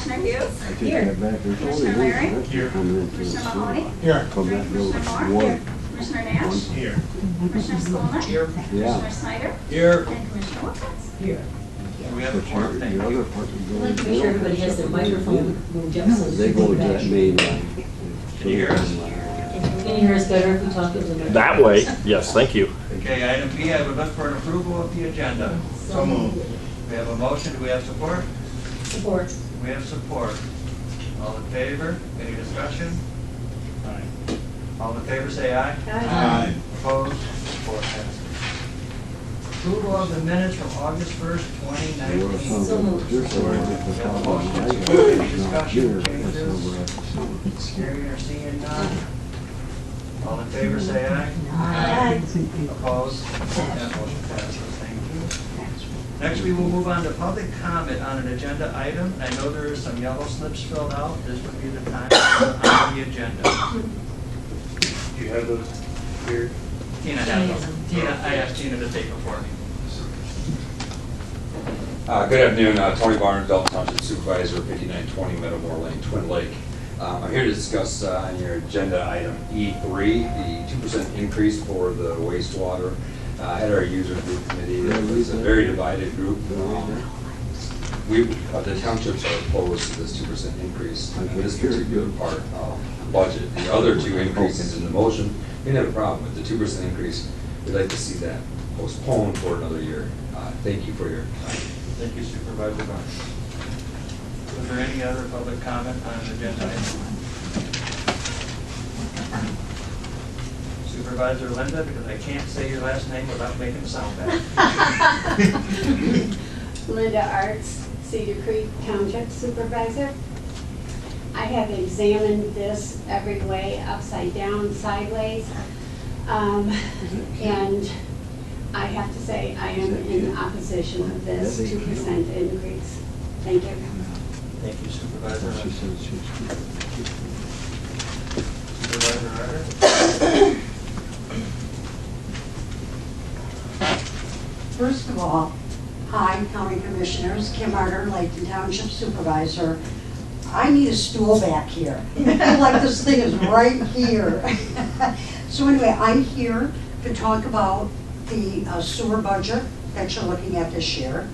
Commissioner Hughes? I take Here. that back. There's Commissioner only Larry? one. Here. Commissioner Mahoney? Here. Come back, go Commissioner Moore? one. Commissioner Nash? Here. Commissioner Skolnick? Here. Yeah. Commissioner Snyder? Here. And Commissioner Wilkins? Here. We have a But forum, thank your you. other part would go I'd like to in make sure the everybody has their middle. microphone moved up so They go to that main line. Can you hear us? Can you hear us better if we talk into the microphone? That way, yes, thank you. Okay, item B, I would look for an approval of the agenda. So moved. We have a motion, do we have support? Support. We have support. All in favor? Any discussion? Aye. All in favor, say aye. Aye. Opposed? Support passes. Approval of the minutes from August 1st, 2019. So moved. You're sorry, We but the have a problem motion, I support, got any is not discussion, here. That's changes? over at the city. Hearing or seeing none? All in favor, say aye. Aye. Opposed? Motion passes. Thank you. Next, we will move on to public comment on an agenda item. I know there are some yellow slips filled out. This would be the time to put on the agenda. Do you have those here? Tina has them. Tina, I asked Tina to take them for me. Good afternoon, Tony Barnes, Dalton Township Supervisor, 5920 Meadowmore Lane, Twin Lake. I'm here to discuss on your agenda item E3, the 2% increase for the wastewater. I had our user group committee, that was a very divided group. The townships are opposed to this 2% increase in this particular part of the budget. The other two increases in the motion, we didn't have a problem with the 2% increase. We'd like to see that postponed for another year. Thank you for your time. Thank you, Supervisor Barnes. Was there any other public comment on an agenda item? Supervisor Linda, because I can't say your last name without making it sound bad. Linda Arts, Cedar Creek Township Supervisor. I have examined this every way, upside down, sideways. And I have to say, I am in opposition of this 2% increase. Thank you. Thank you, Supervisor. She said she's. Supervisor Ryder? First of all, hi, County Commissioners, Kim Arter, Layton Township Supervisor. I need a stool back here. I feel like this thing is right here. So anyway, I'm here to talk about the sewer budget that you're looking at this year.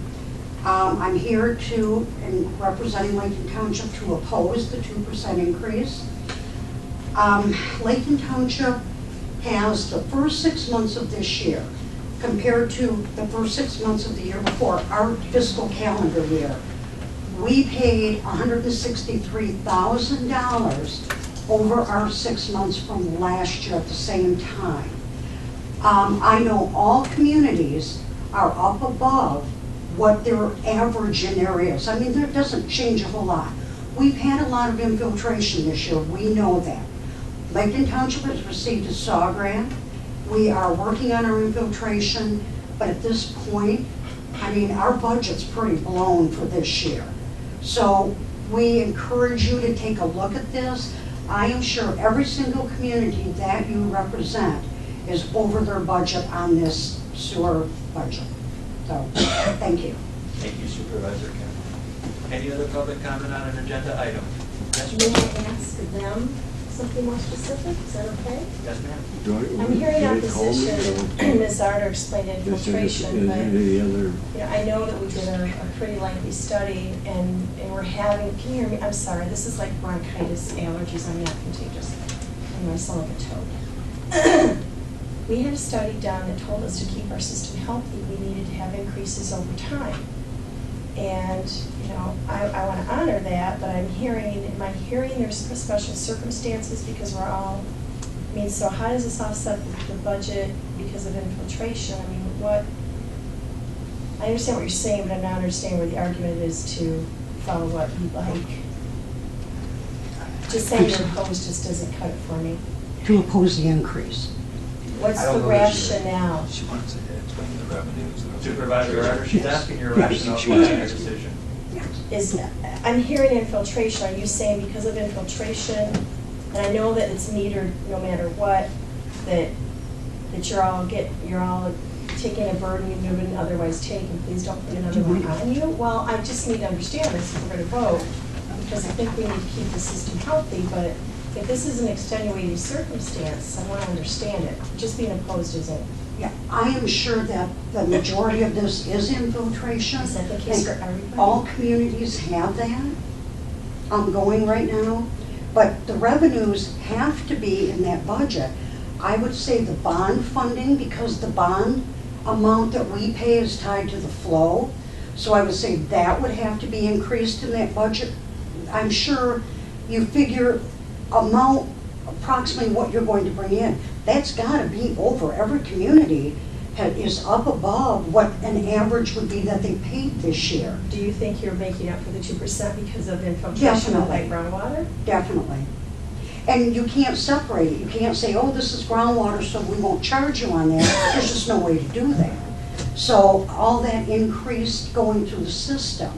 I'm here to, and representing Layton Township, to oppose the 2% increase. Layton Township has the first 6 months of this year compared to the first 6 months of the year before, our fiscal calendar year. We paid $163,000 over our 6 months from last year at the same time. I know all communities are up above what their average in there is. I mean, that doesn't change a whole lot. We've had a lot of infiltration this year, we know that. Layton Township has received a SAW grant. We are working on our infiltration, but at this point, I mean, our budget's pretty blown for this year. So we encourage you to take a look at this. I am sure every single community that you represent is over their budget on this sewer budget. So, thank you. Thank you, Supervisor Kim. Any other public comment on an agenda item? Yes, May ma'am. I ask them something more specific? Is that okay? Yes, ma'am. I'm hearing opposition, and Ms. Arter explained infiltration, but The other. you know, I know that we did a pretty lengthy study, and we're having, can you hear me? I'm sorry, this is like bronchitis, allergies, I'm not contagious. Anyway, I sound like a toad. We had a study done that told us to keep our system healthy, we needed to have increases over time. And, you know, I want to honor that, but am I hearing there's special circumstances because we're all, I mean, so how does this offset the budget because of infiltration? I mean, I understand what you're saying, but I'm not understanding where the argument is to follow what you like. Just saying you're opposed just doesn't cut it for me. To oppose the increase. What's the rationale? She wants to explain the revenues. Supervisor Ryder, she's asking your rationale for your decision. I'm hearing infiltration. Are you saying because of infiltration, and I know that it's metered no matter what, that you're all taking a burden you wouldn't otherwise take, and please don't put another one on you? Well, I just need to understand this if we're going to vote. because I think we need to keep the system healthy, but if this is an extenuating circumstance, I want to understand it. Just being opposed isn't. Yeah, I am sure that the majority of this is infiltration. Is that the case for And everybody? all communities have that ongoing right now, but the revenues have to be in that budget. I would say the bond funding, because the bond amount that we pay is tied to the flow, so I would say that would have to be increased in that budget. I'm sure you figure amount approximately what you're going to bring in. That's gotta be over. Every community is up above what an average would be that they paid this year. Do you think you're making up for the 2% because of infiltration of like groundwater? Definitely. And you can't separate it. You can't say, oh, this is groundwater, so we won't charge you on that. There's just no way to do that. So all that increased going through the system.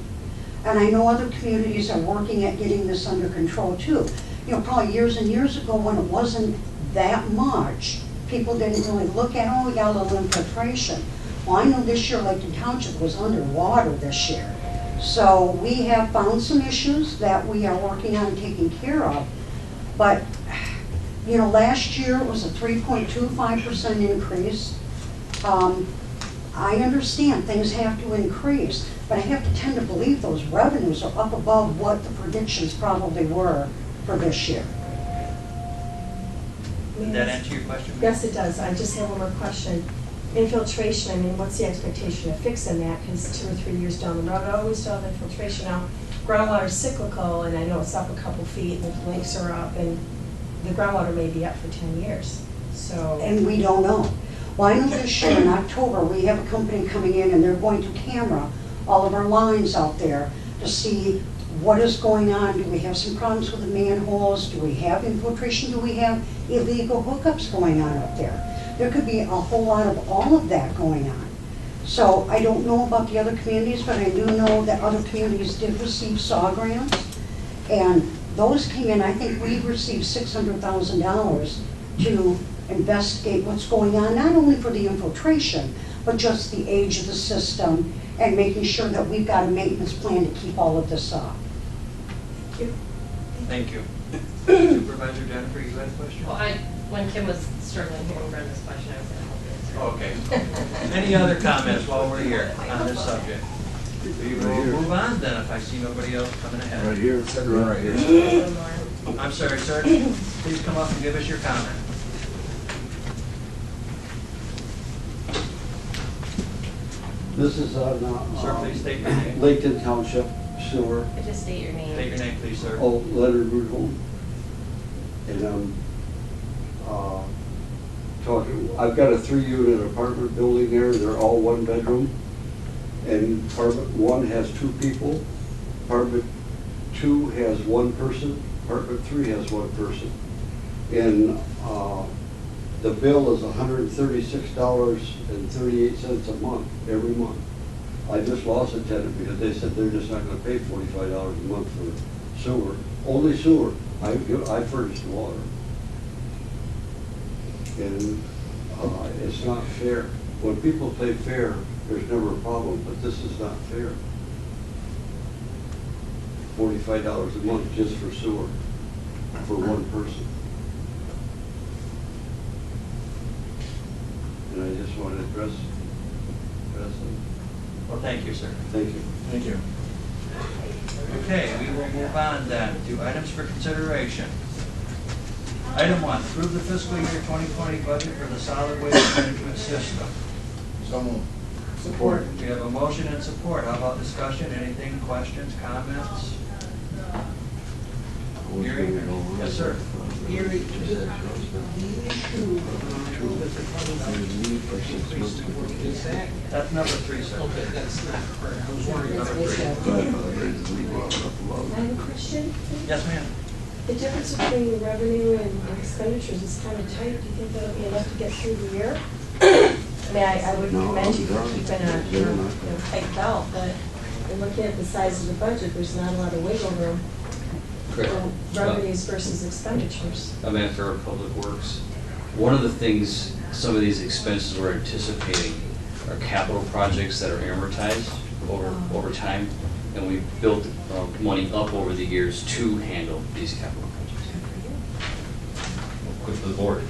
And I know other communities are working at getting this under control too. You know, probably years and years ago when it wasn't that much, people didn't really look at, oh, we got a little infiltration. Well, I know this year Laketon Township was underwater this year. So we have found some issues that we are working on taking care of. But, you know, last year it was a 3.25% increase. I understand things have to increase, but I have to tend to believe those revenues are up above what the predictions probably were for this year. Did that answer your question? Yes, it does. I just have one more question. Infiltration, I mean, what's the expectation of fixing that? Because 2 or 3 years down the road, oh, we still have infiltration now. Groundwater's cyclical, and I know it's up a couple feet, and the lakes are up, and the groundwater may be up for 10 years, so. And we don't know. Well, I know this year in October, we have a company coming in and they're going to camera all of our lines out there to see what is going on. Do we have some problems with the manholes? Do we have infiltration? Do we have illegal hookups going on up there? There could be a whole lot of all of that going on. So I don't know about the other communities, but I do know that other communities did receive SAW grants. And those came in, I think we received $600,000 to investigate what's going on, not only for the infiltration, but just the age of the system and making sure that we've got a maintenance plan to keep all of this up. Thank you. Supervisor Jennifer, you had a question? Well, when Kim was struggling hearing Brenda's question, I was going to help answer. Okay. Any other comments while we're here on this subject? We will move on then if I see nobody else coming ahead. Right here. Right here. I'm sorry, sir. Please come up and give us your comment. This is on Sir, please state your name. Laketon Township Sewer. Just state your name. State your name, please, sir. Oh, Leonard Rudholm. And I'm talking, I've got a 3-unit apartment building there. They're all 1 bedroom. And apartment 1 has 2 people. Apartment 2 has 1 person. Apartment 3 has 1 person. And the bill is $136.38 a month, every month. I just lost a tenant because they said they're just not gonna pay $45 a month for sewer, only sewer. I furnish the water. And it's not fair. When people pay fair, there's never a problem, but this is not fair. $45 a month just for sewer, for 1 person. And I just want to address it. Well, thank you, sir. Thank you. Thank you. Okay, we will move on then to items for consideration. Item 1, approve the fiscal year 2020 budget for the solid waste management system. So moved. Support. We have a motion and support. How about discussion? Anything, questions, comments? Gary? Yes, sir. Gary, the issue with the 2019 increase to work, is that? That's number 3, sir. Okay, that's not correct. I was wondering about Number 3. I have a question. Yes, ma'am. The difference between revenue and expenditures is kind of tight. Do you think that'll be enough to get through the year? I mean, I would commend you for keeping a tight belt, but in looking at the size of the budget, there's not a lot of wiggle room. Correct. Revenues versus expenditures. I mean, for our public works, one of the things, some of these expenses we're anticipating are capital projects that are amortized over time. and we built money up over the years to handle these capital projects. Good for the board.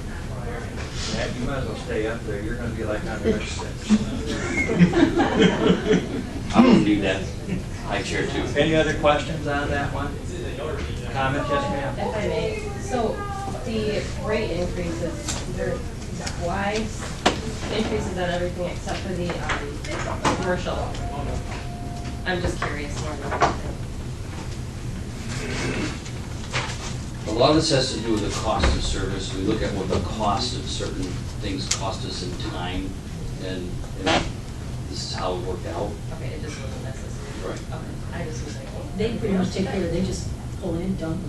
Matt, you might as well stay up there, you're gonna be like on the next six. I'm gonna need that high chair too. Any other questions on that one? Comments, yes ma'am? If I may, so the rate increases, they're wise increases on everything except for the commercial. I'm just curious more about that. A lot of this has to do with the cost of service. We look at what the cost of certain things cost us in time, and this is how it worked out. Okay, it just wasn't necessary. Right. Okay, I just was like, They pretty much take care of it, they just pull in, dump,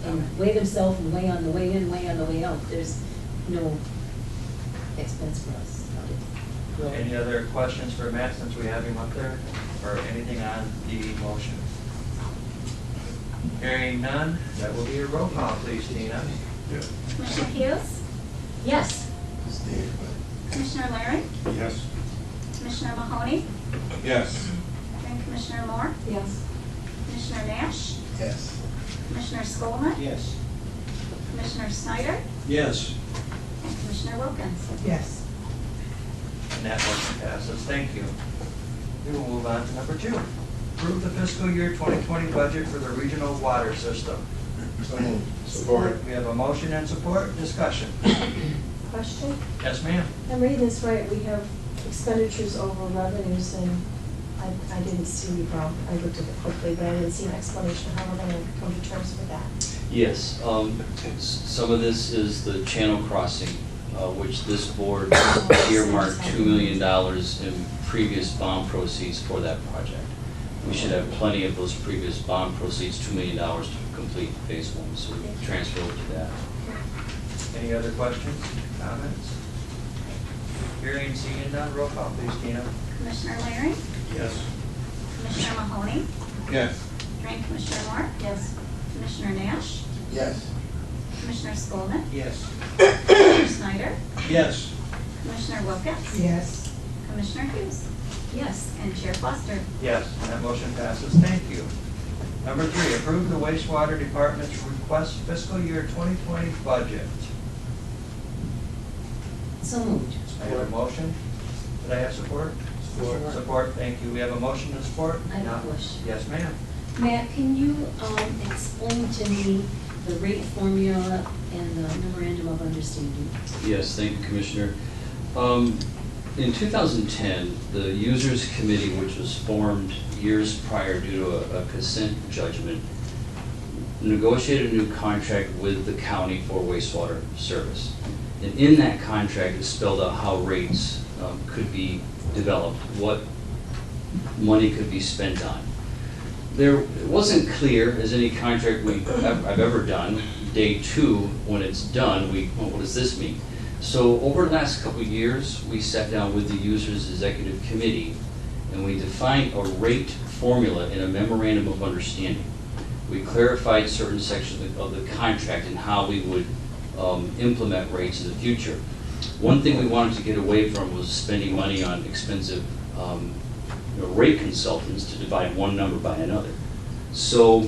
and weigh themselves and weigh on the way in, weigh on the way out. There's no expense for us. Any other questions for Matt since we have him up there, or anything on the motion? Hearing none, that will be a roll call, please, Tina. Commissioner Hughes, Yes. Commissioner Larry, Yes. Commissioner Mahoney, Yes. and Commissioner Moore, Yes. Commissioner Nash, Yes. Commissioner Skolnick, Yes. Commissioner Snyder, Yes. and Commissioner Wilkins. Yes. And that motion passes. Thank you. We will move on to number 2. Approve the fiscal year 2020 budget for the regional water system. So moved. Support. We have a motion and support. Discussion. Question? Yes, ma'am. I'm reading this right, we have expenditures over revenues, and I didn't see, well, I looked at it quickly, but I didn't see an explanation how we're gonna come to terms with that. Yes, some of this is the channel crossing, which this board earmarked $2 million in previous bond proceeds for that project. We should have plenty of those previous bond proceeds, $2 million to complete phase 1, so we transfer over to that. Any other questions, comments? Hearing, seeing none, roll call, please, Tina. Commissioner Larry, Yes. Commissioner Mahoney, Yes. and Commissioner Moore, Yes. Commissioner Nash, Yes. Commissioner Skolnick, Yes. Commissioner Snyder, Yes. Commissioner Wilkins, Yes. Commissioner Hughes, Yes. and Chair Foster. Yes, and that motion passes. Thank you. Number 3, approve the wastewater department's request fiscal year 2020 budget. So moved. I have a motion. Did I have support? Support. Support, thank you. We have a motion to support? I have a Now- question. Yes, ma'am. Matt, can you explain to me the rate formula and the memorandum of understanding? Yes, thank you, Commissioner. In 2010, the Users Committee, which was formed years prior due to a consent judgment, negotiated a new contract with the county for wastewater service. And in that contract, it spelled out how rates could be developed, what money could be spent on. It wasn't clear, as any contract I've ever done, day 2, when it's done, well, what does this mean? So over the last couple of years, we sat down with the Users Executive Committee and we defined a rate formula in a memorandum of understanding. We clarified certain sections of the contract and how we would implement rates in the future. One thing we wanted to get away from was spending money on expensive rate consultants to divide one number by another. So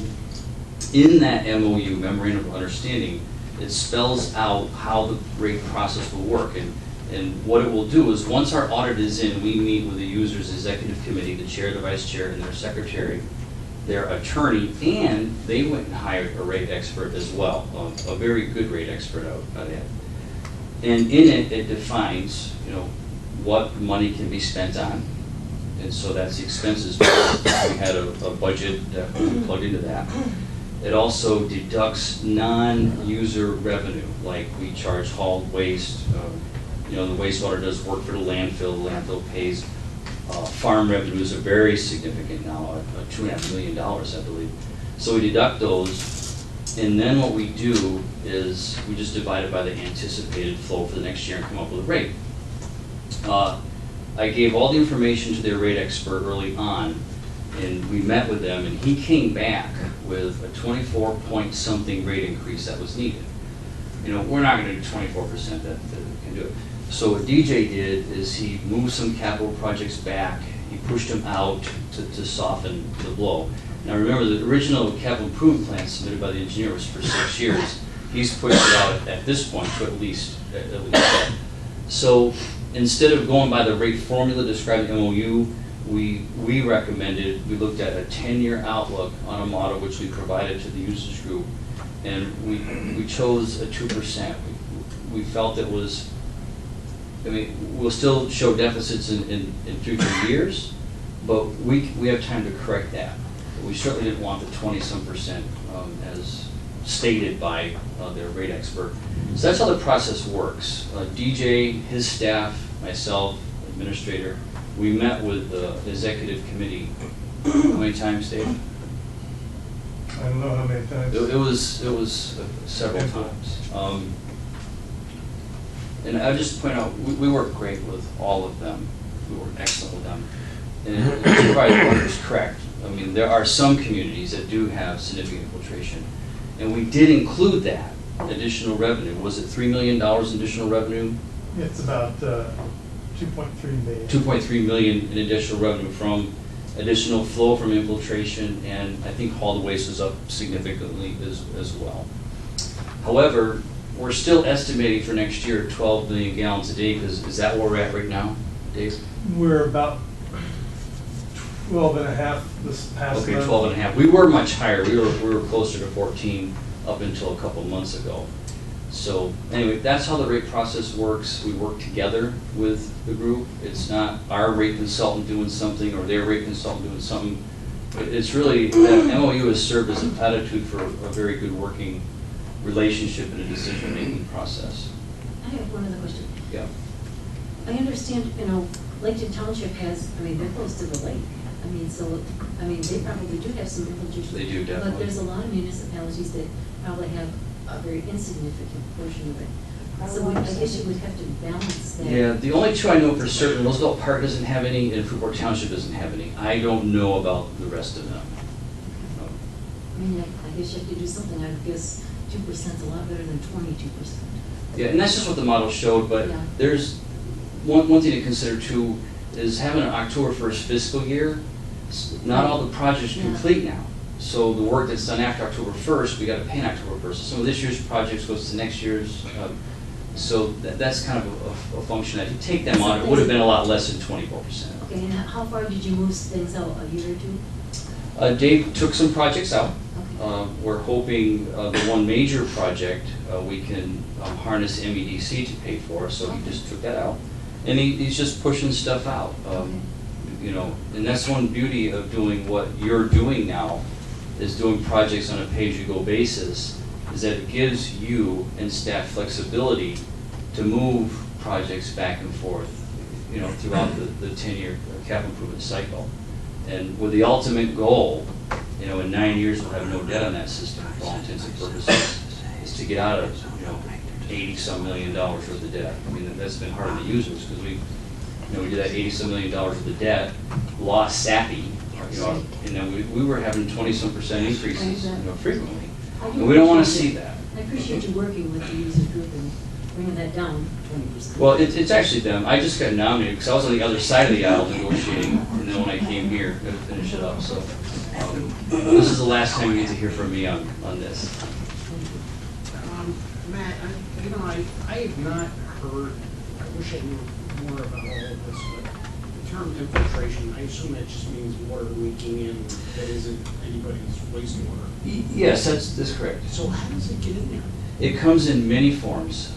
in that MOU, Memorandum of Understanding, it spells out how the rate process will work. And what it will do is, once our audit is in, we meet with the Users Executive Committee, the chair, the vice chair, and their secretary, their attorney, and they went and hired a rate expert as well, a very good rate expert out of that. And in it, it defines, what money can be spent on. And so that's the expenses. We had a budget that we plugged into that. It also deducts non-user revenue, like we charge hauled waste. The wastewater does work for the landfill pays. Farm revenues are very significant now, $2.5 million, I believe. So we deduct those, and then what we do is we just divide it by the anticipated flow for the next year and come up with a rate. I gave all the information to their rate expert early on, and we met with them, and he came back with a 24-point-something rate increase that was needed. We're not going to do 24%, that can do it. So what DJ did is he moved some capital projects back he pushed them out to soften the blow. Now remember, the original capital improvement plan submitted by the engineer was for 6 years. He's pushed it out at this point to at least that. So instead of going by the rate formula described in the MOU, we recommended, we looked at a 10-year outlook on a model which we provided to the users group, and we chose a 2%. We felt it was, I mean, we'll still show deficits in future years, but we have time to correct that. We certainly didn't want the 20-some% as stated by their rate expert. So that's how the process works. DJ, his staff, myself, administrator, we met with the executive committee. How many times, Dave? I don't know how many times. It was several times. And I'll just point out, we work great with all of them. We work excellent with them. And Supervisor Barker is correct. I mean, there are some communities that do have significant infiltration. And we did include that additional revenue. Was it $3 million additional revenue? It's about 2.3 million. 2.3 million in additional revenue from additional flow from infiltration, and I think hauled waste was up significantly as well. However, we're still estimating for next year 12 million gallons a day, because is that where we're at right now, Dave? We're about 12 and a half this past Okay, month. 12 and a half. We were much higher. We were closer to 14 up until a couple months ago. So anyway, that's how the rate process works. We work together with the group. It's not our rate consultant doing something or their rate consultant doing something. It's really, that MOU has served as a platitude for a very good working relationship and a decision-making process. I have one other question. Yeah. I understand, Laketon Township has, they're close to the lake. They probably do have some infiltration. They do, definitely. But there's a lot of municipalities that probably have a very insignificant portion of it. So I guess you would have to balance that. Yeah, the only two I know for certain, Roosevelt Park doesn't have any, and Freeport Township doesn't have any. I don't know about the rest of them. I guess you have to do something. I guess 2% is a lot better than 22%. Yeah, and that's just what the model showed, but Yeah. there's one thing to consider too, is having an October 1st fiscal year, not all the projects are complete now. So the work that's done after October 1st, we got to pay in October 1st. Some of this year's projects goes to next year's. So that's kind of a function that if you take them on, it would have been a lot less than 24%. Okay, and how far did you move things out, a year or two? Dave took some projects out. Okay. We're hoping the one major project we can harness MEDC to pay for, so he just took that out. And he's just pushing stuff out. And that's one beauty of doing what you're doing now, is doing projects on a pay-as-you-go basis, is that it gives you and staff flexibility to move projects back and forth, throughout the 10-year capital improvement cycle. And with the ultimate goal, in 9 years we'll have no debt on that system for all intents and purposes, is to get out of, $80-some million worth of debt. That's been hard on the users, because we did that $80-some million worth of debt, lost SAPI, and then we were having 20-some% increases, frequently. And we don't want to see that. I appreciate you working with the user group and bringing that down 20%. Well, it's actually them. I just got nominated because I was on the other side of the aisle negotiating, and then when I came here to finish it up. So this is the last time you get to hear from me on this. Matt, I have not heard, I wish I knew more about all of this, but the term infiltration, I assume that just means water leaking in that isn't anybody's wastewater. Yes, that's correct. So how does it get in there? It comes in many forms.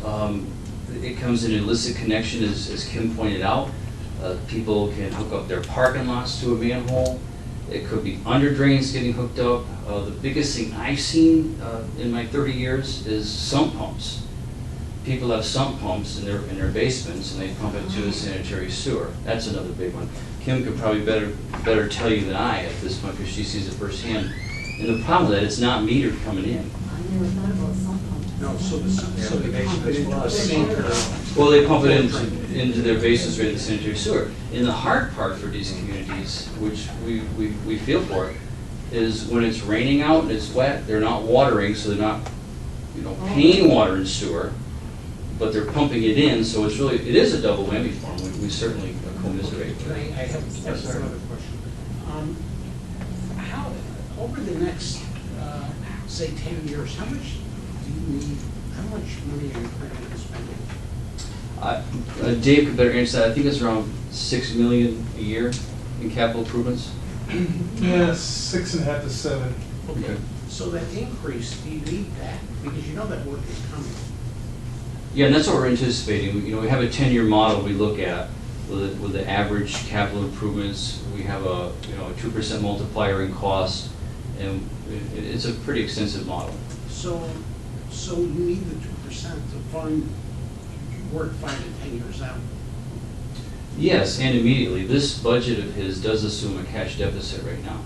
It comes in illicit connection, as Kim pointed out. People can hook up their parking lots to a manhole. It could be under drains getting hooked up. The biggest thing I've seen in my 30 years is sump pumps. People have sump pumps in their basements, and they pump it to the sanitary sewer. That's another big one. Kim could probably better tell you than I at this point, because she sees it firsthand. And the problem with that, it's not metered coming in. I never thought about sump pumps. No, so they pump it into the sink or? Well, they pump it into their bases right in the sanitary sewer. And the hard part for these communities, which we feel for, is when it's raining out and it's wet, they're not watering, so they're not, paying water and sewer, but they're pumping it in, so it is a double whammy for them. We certainly commiserate. Can I have Yes, sir. another question? How, over the next, say, 10 years, how much do you need, how much money are you planning on spending? Dave could better answer that. I think it's around 6 million a year in capital improvements. Yeah, 6.5 to 7. Okay. So that increase, do you need that? Because you know that work is coming. Yeah, and that's what we're anticipating. You know, we have a 10-year model we look at with the average capital improvements. We have a 2% multiplier in cost, and it's a pretty extensive model. So you need the 2% to fund work 5 to 10 years out. Yes, and immediately. This budget of his does assume a cash deficit right now.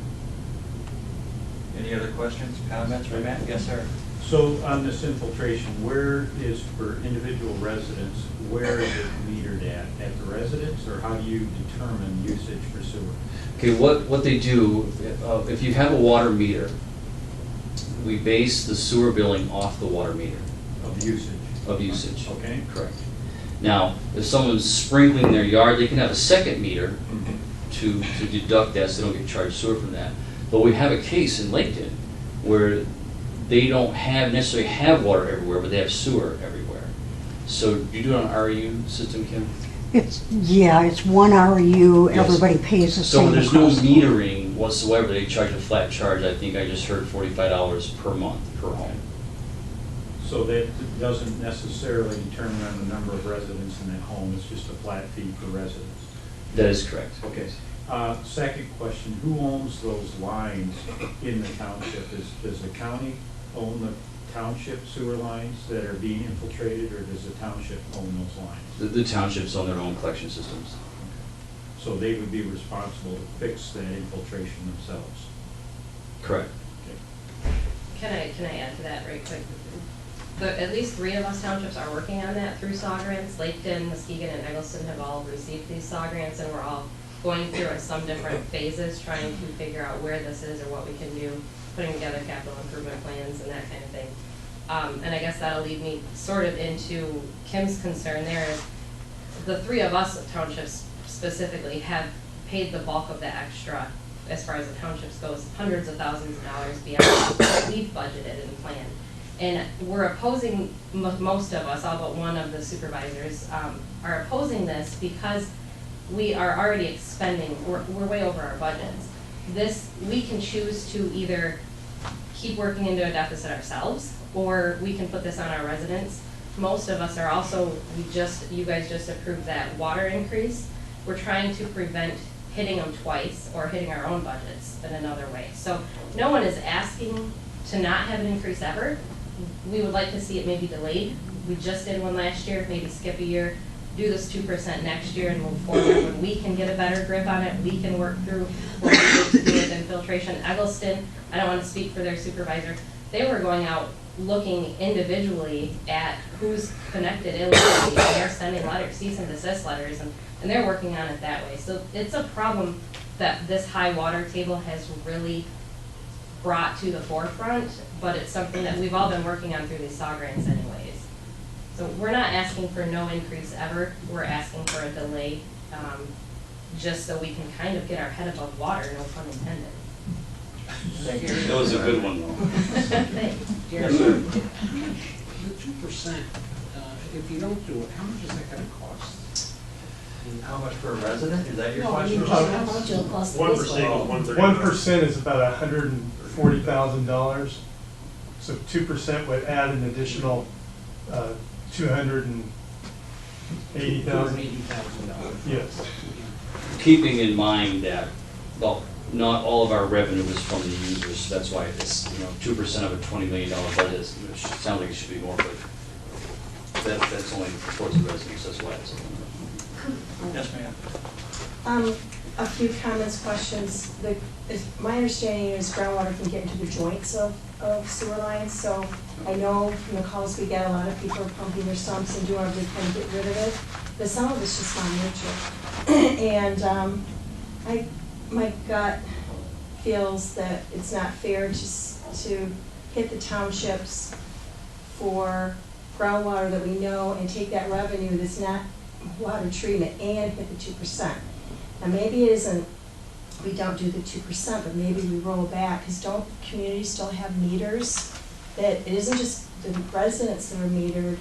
Any other questions, comments for Matt? Yes, sir. So on this infiltration, where is, for individual residents, where is it metered at the residence, or how do you determine usage for sewer? Okay, what they do, if you have a water meter, we base the sewer billing off the water meter. Of usage? Of usage. Okay. Correct. Now, if someone's sprinkling their yard, they can have a second meter to deduct that so they don't get charged sewer from that. But we have a case in Laketon where they don't necessarily have water everywhere, but they have sewer everywhere. So do you do it on REU system, Kim? It's one RU, Yes. everybody pays the So same there's no across. metering whatsoever. They charge a flat charge. I think I just heard $45 per month per home. So that doesn't necessarily determine on the number of residents in that home, it's just a flat fee per residence? That is correct. Okay. Second question, who owns those lines in the township? Does the county own the township sewer lines that are being infiltrated, or does the township own those lines? The townships own their own collection systems. So they would be responsible to fix that infiltration themselves? Correct. Can I add to that right quick? At least 3 of us townships are working on that through SAW grants. Laketon, Muskegon, and Eggleston have all received these SAW grants, and we're all going through at some different phases, trying to figure out where this is or what we can do, putting together capital improvement plans and that kind of thing. And I guess that'll lead me sort of into Kim's concern there is the 3 of us townships specifically have paid the bulk of the extra as far as the townships goes, hundreds of thousands of dollars beyond what we've budgeted and planned. And we're opposing, most of us, all but one of the supervisors, are opposing this because we are already expending, we're way over our budgets. We can choose to either keep working into a deficit ourselves, or we can put this on our residents. Most of us are also, you guys just approved that water increase. We're trying to prevent hitting them twice or hitting our own budgets in another way. So no one is asking to not have an increase ever. We would like to see it maybe delayed. We just did one last year, maybe skip a year, do this 2% next year and move forward. When we can get a better grip on it, we can work through what we need to do with infiltration. Eggleston, I don't want to speak for their supervisor, they were going out looking individually at who's connected illegally, and they're sending letters, cease and desist letters, and they're working on it that way. So it's a problem that this high water table has really brought to the forefront, but it's something that we've all been working on through these SAW grants anyways. So we're not asking for no increase ever, we're asking for a delay, just so we can kind of get our head above water, no pun intended. Thank you. That was a good one, though. Thanks. Yes, sir. The 2%, if you don't do it, how much is that gonna cost? How much per resident? Is that your No, question? How much it'll cost the baseball? 1% is about $140,000. So 2% would add an additional $280,000. $280,000. Yes. Keeping in mind that, well, not all of our revenue is from the users, that's why it's, 2% of a $20 million budget, it sounds like it should be more, but that's only towards the residents, that's why it's. Yes, ma'am. A few comments, questions. My understanding is groundwater can get into the joints of sewer lines, so I know from the calls we get, a lot of people are pumping their sumps and doing everything to kind of get rid of it, but some of it's just not nature. And my gut feels that it's not fair to hit the townships for groundwater that we know and take that revenue that's not water treatment and hit the 2%. Now, maybe it isn't, we don't do the 2%, but maybe we roll back, because don't communities still have meters? That it isn't just the residents that are metered,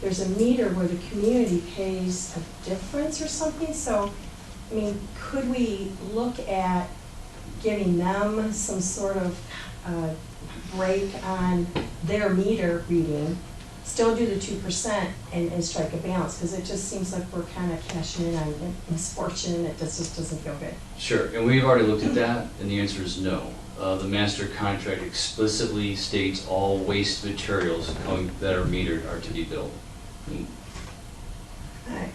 there's a meter where the community pays a difference or something, so, I mean, could we look at giving them some sort of break on their meter reading, still do the 2% and strike a balance, because it just seems like we're kind of cashing in on misfortune, and it just doesn't feel good. Sure, and we've already looked at that, and the answer is no. The master contract explicitly states all waste materials that are metered are to be billed. I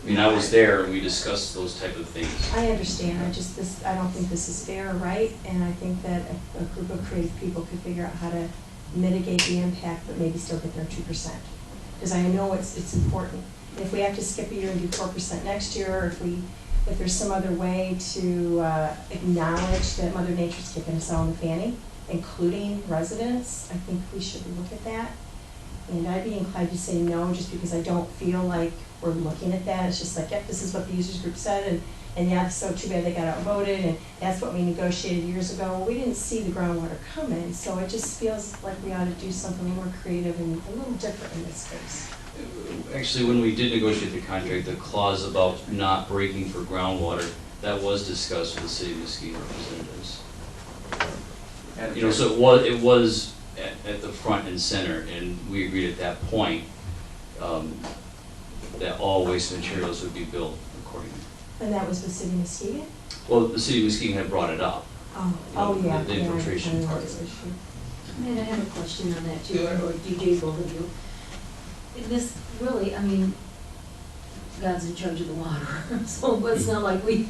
mean, I was there, and we discussed those type of things. I understand, I don't think this is fair or right, and I think that a group of creative people could figure out how to mitigate the impact, but maybe still get their 2%. Because I know it's important. If we have to skip a year and do 4% next year, or if there's some other way to acknowledge that Mother Nature's kicking us all in the fanny, including residents, I think we should look at that. And I'd be inclined to say no, just because I don't feel like we're looking at that. It's just like, yep, this is what the users group said, and yeah, so too bad they got outvoted, and that's what we negotiated years ago. Well, we didn't see the groundwater coming, so it just feels like we ought to do something more creative and a little different in this case. Actually, when we did negotiate the contract, the clause about not breaking for groundwater, that was discussed with the city of Muskegon representatives. You know, so it was at the front and center, and we agreed at that point that all waste materials would be billed accordingly. And that was the city of Muskegon? Well, the city of Muskegon had brought it up. Oh, You know, yeah. the infiltration part of it. Man, I have a question on that too, or DJ, both of you. This really, I mean, God's in charge of the water, so it's not like we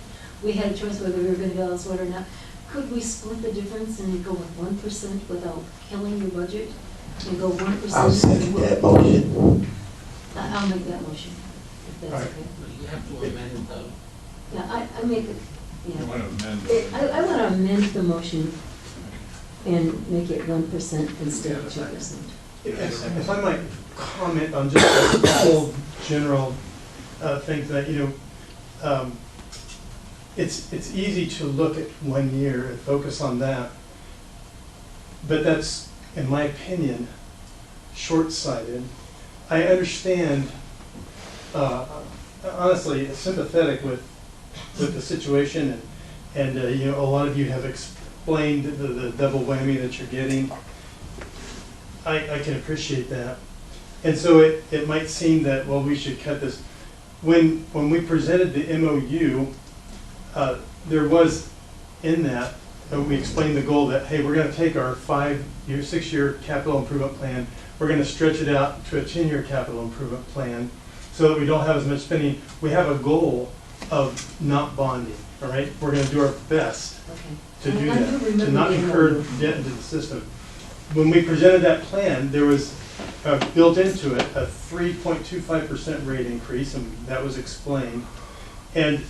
had a choice whether we were gonna go elsewhere or not. Could we split the difference and go with 1% without killing your budget? And go 1%? I'll second that motion. I'll make that motion, if that's Alright. okay. You have to amend the. Yeah, I make it, You yeah. want to amend? I want to amend the motion and make it 1% instead of 2%. If I might comment on just the whole general things that, it's easy to look at 1 year and focus on that, but that's, in my opinion, short-sighted. I understand, honestly, sympathetic with the situation, and a lot of you have explained the double whammy that you're getting. I can appreciate that. And so it might seem that, well, we should cut this. When we presented the MOU, there was in that, we explained the goal that, hey, we're going to take our 5-year, 6-year capital improvement plan, we're going to stretch it out to a 10-year capital improvement plan so that we don't have as much spending. We have a goal of not bonding, all right? We're going to do our best to do that, to not incur debt into the system. When we presented that plan, there was built into it a 3.25% rate increase, and that was explained. And,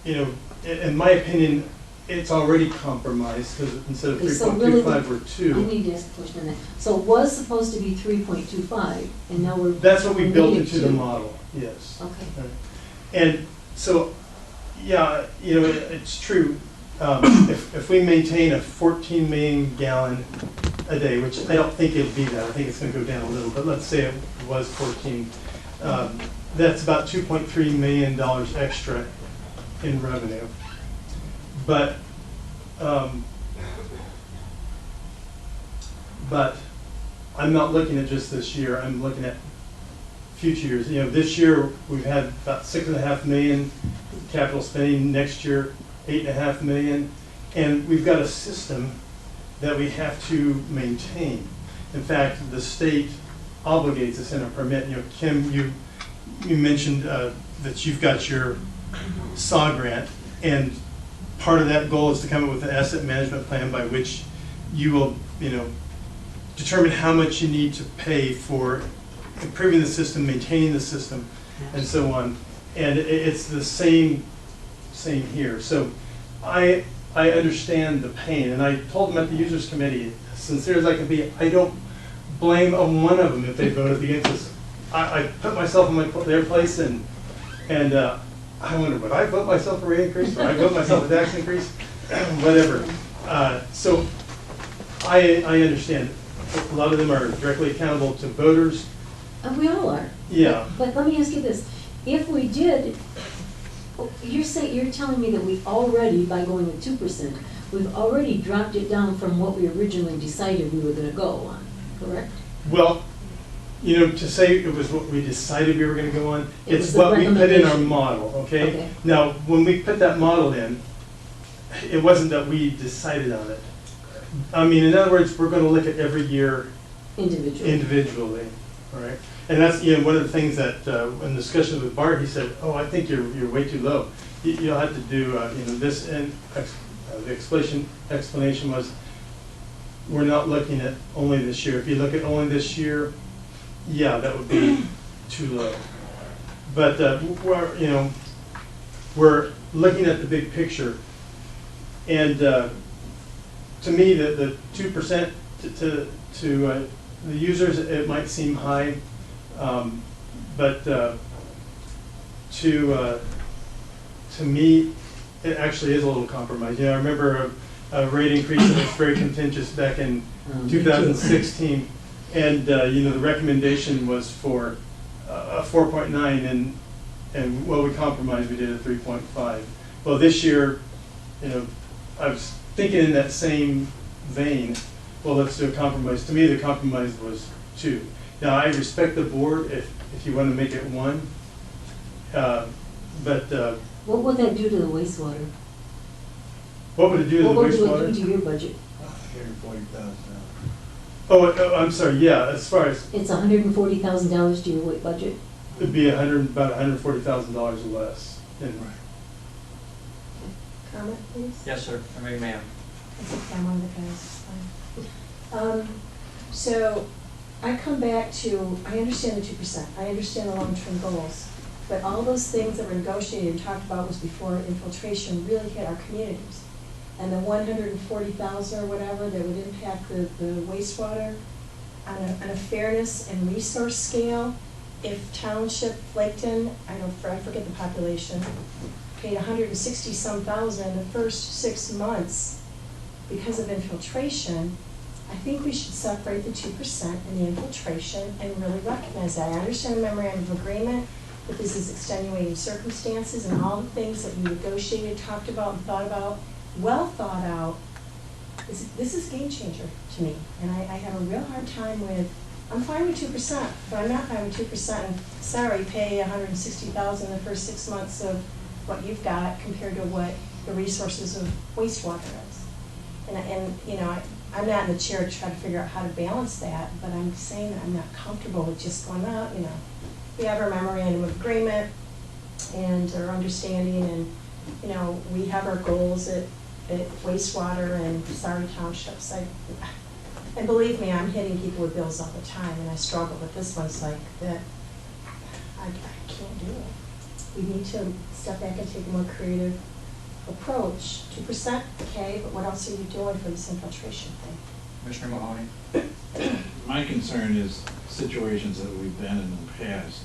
in my opinion, it's already compromised, because instead of 3.25, we're 2. I need to ask a question on that. So it was supposed to be 3.25, and now we're. That's what we built into the model, yes. Okay. And so, yeah, it's true. If we maintain a 14 million gallon a day, which I don't think it'll be that, I think it's going to go down a little, but let's say it was 14, that's about $2.3 million extra in revenue. But I'm not looking at just this year, I'm looking at future years. This year we've had about $6.5 million capital spending, next year 8.5 million, and we've got a system that we have to maintain. In fact, the state obligates us in a permit. Kim, you mentioned that you've got your SAW grant, and part of that goal is to come up with an asset management plan by which you will, determine how much you need to pay for improving the system, maintaining the system, and so on. And it's the same here. So I understand the pain, and I told them at the users committee, sincere as I can be, I don't blame one of them if they voted against us. I put myself in their place and I wonder, would I vote myself a rate increase, or I vote myself a tax increase, whatever. So I understand, a lot of them are directly accountable to voters. We all are. Yeah. But let me ask you this, if we did, you're telling me that we already, by going with 2%, we've already dropped it down from what we originally decided we were gonna go on, correct? Well, you know, to say it was what we decided we were gonna go on, It it's was the what we put in our recommendation. model, okay? Okay. Now, when we put that model in, it wasn't that we decided on it. I mean, in other words, we're gonna look at every year individually, all right? And that's, you know, one of the things that, in discussion with Bart, he said, oh, I think you're way too low. You'll have to do, you know, this, and the explanation was, we're not looking at only this year. If you look at only this year, yeah, that would be too low. But, we're, you know, we're looking at the big picture. And to me, the 2% to the users, it might seem high, but to me, it actually is a little compromise. You know, I remember a rate increase that was very contentious back in 2016, and you know, the recommendation was for a 4.9, and well, we compromised. We did a 3.5. Well, this year, you know, I was thinking in that same vein, well, let's do a compromise. To me, the compromise was 2. Now, I respect the board if you want to make it 1, but What would that do to the wastewater? what would it do to the What would it wastewater? do to your budget? Oh, I'm sorry, yeah, as far as, It's $140,000 to your budget? it'd be about $140,000 less. And Comment, please? Yes, sir. I mean, ma'am. It's okay, I'm one of the guys, it's fine. So I come back to, I understand the 2%, I understand the long-term goals, but all those things that were negotiated and talked about was before infiltration really hit our communities. And the 140,000 or whatever that would impact the wastewater on a fairness and resource scale, if Township Blaketon, I forget the population, paid 160-some thousand the first 6 months because of infiltration, I think we should separate the 2% and the infiltration and really recognize that. I understand the memorandum of agreement, that this is extenuating circumstances and all the things that we negotiated, talked about, and thought about, well thought out. This is a game changer to me, and I have a real hard time with, I'm fine with 2%, but I'm not fine with 2%, and sorry, pay 160,000 the first 6 months of what you've got compared to what the resources of wastewater is. And you know, I'm not in the chair to try to figure out how to balance that, but I'm saying that I'm not comfortable with just going out, you know. We have our memorandum of agreement and our understanding, and, you know, we have our goals at wastewater and sorry townships. And believe me, I'm hitting people with bills all the time, and I struggle, but this one's like that. I can't do it. We need to step back and take a more creative approach. 2%, okay, but what else are you doing for this infiltration thing? Commissioner Mahoney. My concern is situations that we've been in the past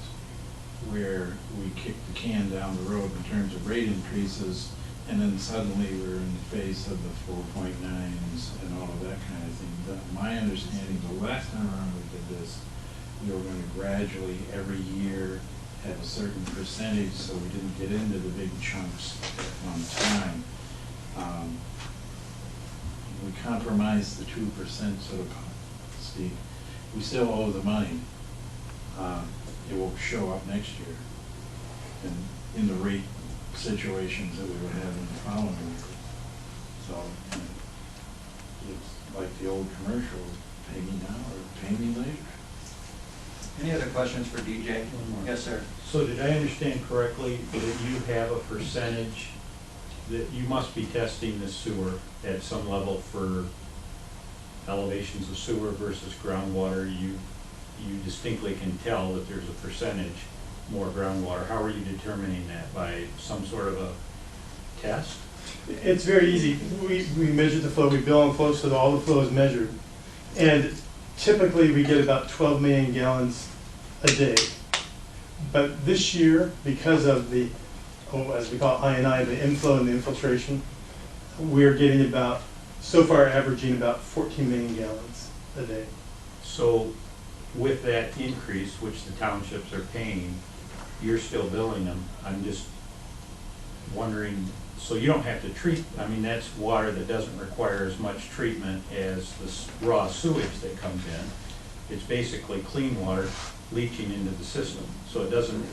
where we kick the can down the road in terms of rate increases, and then suddenly we're in the face of the 4.9s and all of that kind of thing. My understanding, the last time around we did this, we were going to gradually, every year, have a certain percentage so we didn't get into the big chunks at one time. We compromised the 2%, so to speak. We still owe the money. It will show up next year in the rate situations that we would have in the following year. So it's like the old commercial, pay me now or pay me later. Any other questions for DJ? Yes, sir. So did I understand correctly that you have a percentage that you must be testing the sewer at some level for elevations of sewer versus groundwater? You distinctly can tell that there's a percentage more groundwater. How are you determining that? By some sort of a test? it's very easy. We measure the flow, we bill on flow, so all the flow is measured. And typically we get about 12 million gallons a day. But this year, because of the, as we call it, I&I, the inflow and the infiltration, we're getting about, so far averaging about 14 million gallons a day. So with that increase, which the townships are paying, you're still billing them. I'm just wondering, so you don't have to treat, I mean, that's water that doesn't require as much treatment as the raw sewage that comes in. It's basically clean water leaching into the system, so it doesn't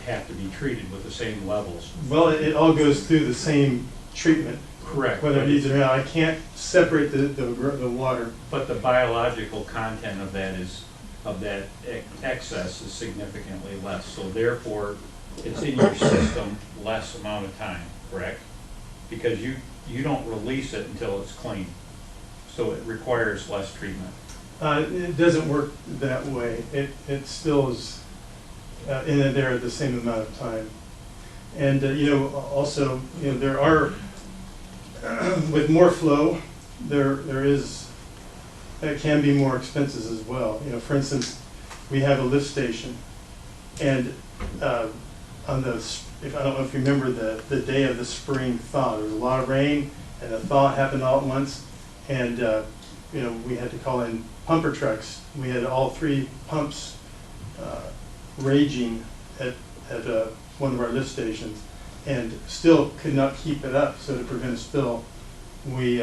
have to be treated with the same levels. Well, it all goes through the same treatment. Correct. Whether it needs it or not, I can't separate the water. But the biological content of that is, of that excess is significantly less. So therefore, it's in your system less amount of time, correct? Because you don't release it until it's clean. So it requires less treatment. It doesn't work that way. It still is in there at the same amount of time. And also, there are, with more flow, there can be more expenses as well. For instance, we have a lift station, and on the, I don't know if you remember the day of the spring thaw, there was a lot of rain, and the thaw happened all at once, and we had to call in pumper trucks. We had all 3 pumps raging at one of our lift stations, and still could not keep it up. So to prevent a spill, we